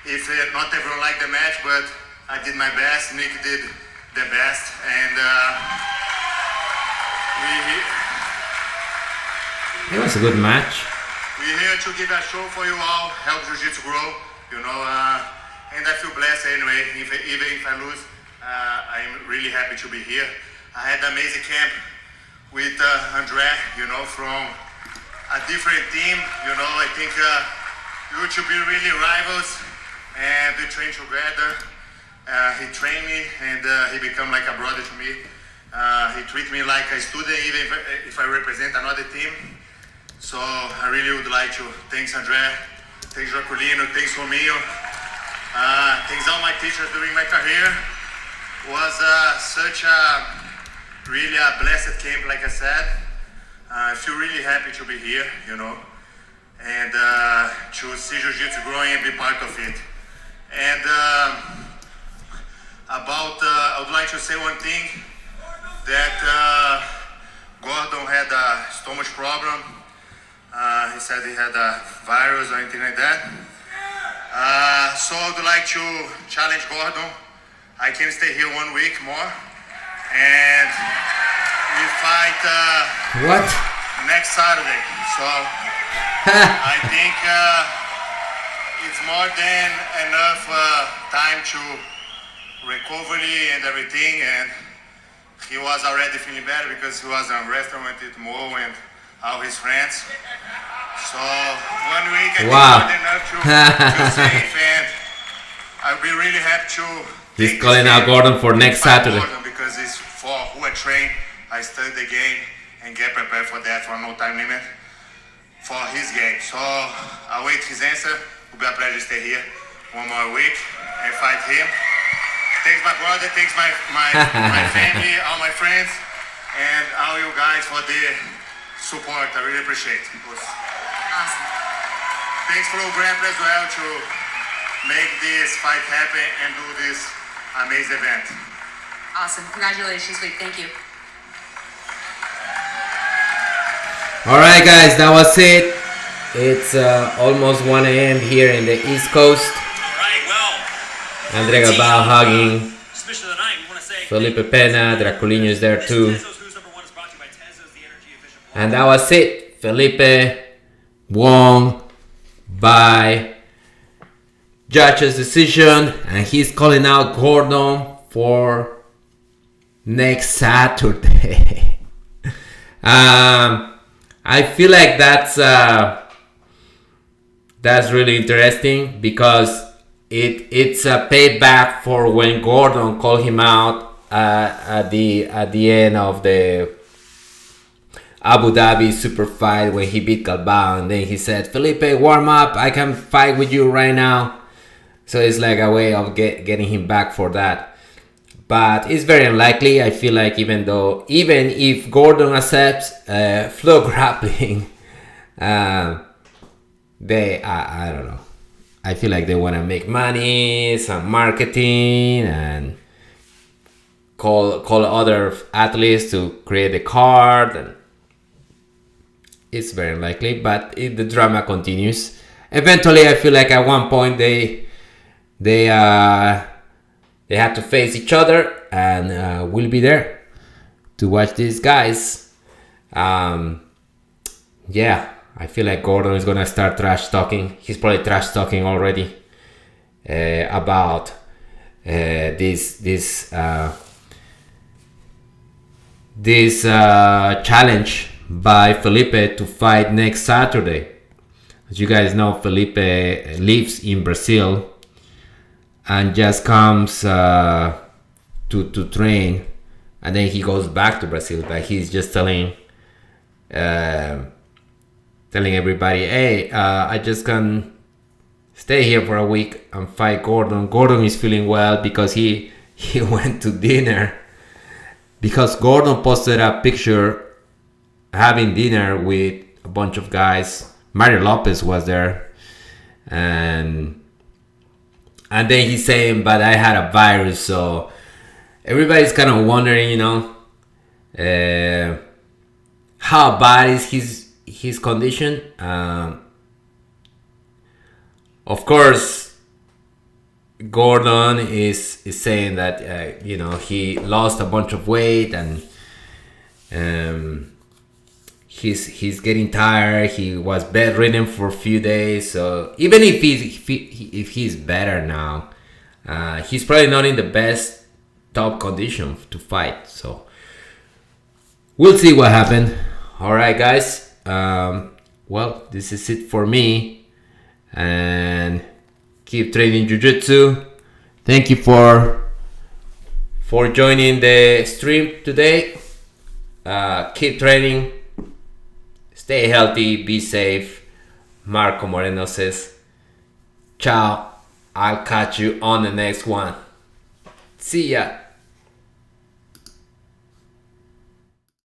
if not everyone liked the match, but I did my best. Nick did the best, and It was a good match. we're here to give a show for you all, help Jiu-Jitsu grow, you know, and I feel blessed anyway. Even if I lose, I'm really happy to be here. I had an amazing camp with Andre, you know, from a different team. You know, I think we should be really rivals, and we train together. He trained me, and he become like a brother to me. He treat me like a student, even if I represent another team. So I really would like to thanks Andre, thanks Jaculino, thanks Romeo, thanks all my teachers during my career. Was such a really a blessed camp, like I said. I feel really happy to be here, you know, and to see Jiu-Jitsu growing and be part of it. And I would like to say one thing, that Gordon had a stomach problem. He said he had a virus or anything like that. So I would like to challenge Gordon. I can stay here 1 week more, and we fight What? next Saturday. So I think it's more than enough time to recovery and everything. And he was already feeling better because he was in a restaurant with Mo and all his friends. So 1 week I think Wow. more than enough to save, and I'll be really happy to. He's take calling this out game Gordon for next fight Saturday. Gordon because it's for who I train. I study the game and get prepared for that for no time limit for his game. So I'll wait his answer. It'll be a pleasure to stay here 1 more week and fight him. Thanks my brother, thanks my family, all my friends. and all you guys for the support. I really appreciate it. Awesome. Thanks for Grandpa as well to make this fight happen and do this amazing event. Awesome. Congratulations, Luke. Thank you. Alright guys, that was it. It's almost 1 a.m. here in the East Coast. Alright, well. Andre Galbao hugging Submission of the night, we want to say. Felipe Pena. Draculino is there too. Tezos Who's Number One is brought to you by Tezos, the energy efficient water. And that was it. Felipe won by judge's decision, and he's calling out Gordon for next Saturday. I feel like that's really interesting because it's a payback for when Gordon called him out at the end of the Abu Dhabi super fight when he beat Galbao, and then he said, Felipe, warm up, I can fight with you right now. So it's like a way of getting him back for that. But it's very unlikely. I feel like even if Gordon accepts flow grappling, I don't know. I feel like they want to make money, some marketing, and call other athletes to create a card. And it's very unlikely, but if the drama continues, eventually I feel like at one point they have to face each other, and we'll be there to watch these guys. Yeah, I feel like Gordon is gonna start trash talking. He's probably trash talking already about this challenge by Felipe to fight next Saturday. As you guys know, Felipe lives in Brazil and just comes to train, and then he goes back to Brazil. But he's just telling everybody, hey, I just can stay here for a week and fight Gordon. Gordon is feeling well because he went to dinner, because Gordon posted a picture having dinner with a bunch of guys. Mario Lopez was there, and then he's saying, but I had a virus. So everybody's kind of wondering, how bad is his condition. Of course, Gordon is saying that he lost a bunch of weight, and he's getting tired. He was bedridden for a few days. So even if he's better now, he's probably not in the best top condition to fight. So we'll see what happened. All right, guys. Well, this is it for me, and keep training jiu-jitsu. Thank you for joining the stream today. Keep training. Stay healthy, be safe. Marco Moreno says, ciao. I'll catch you on the next one. See ya.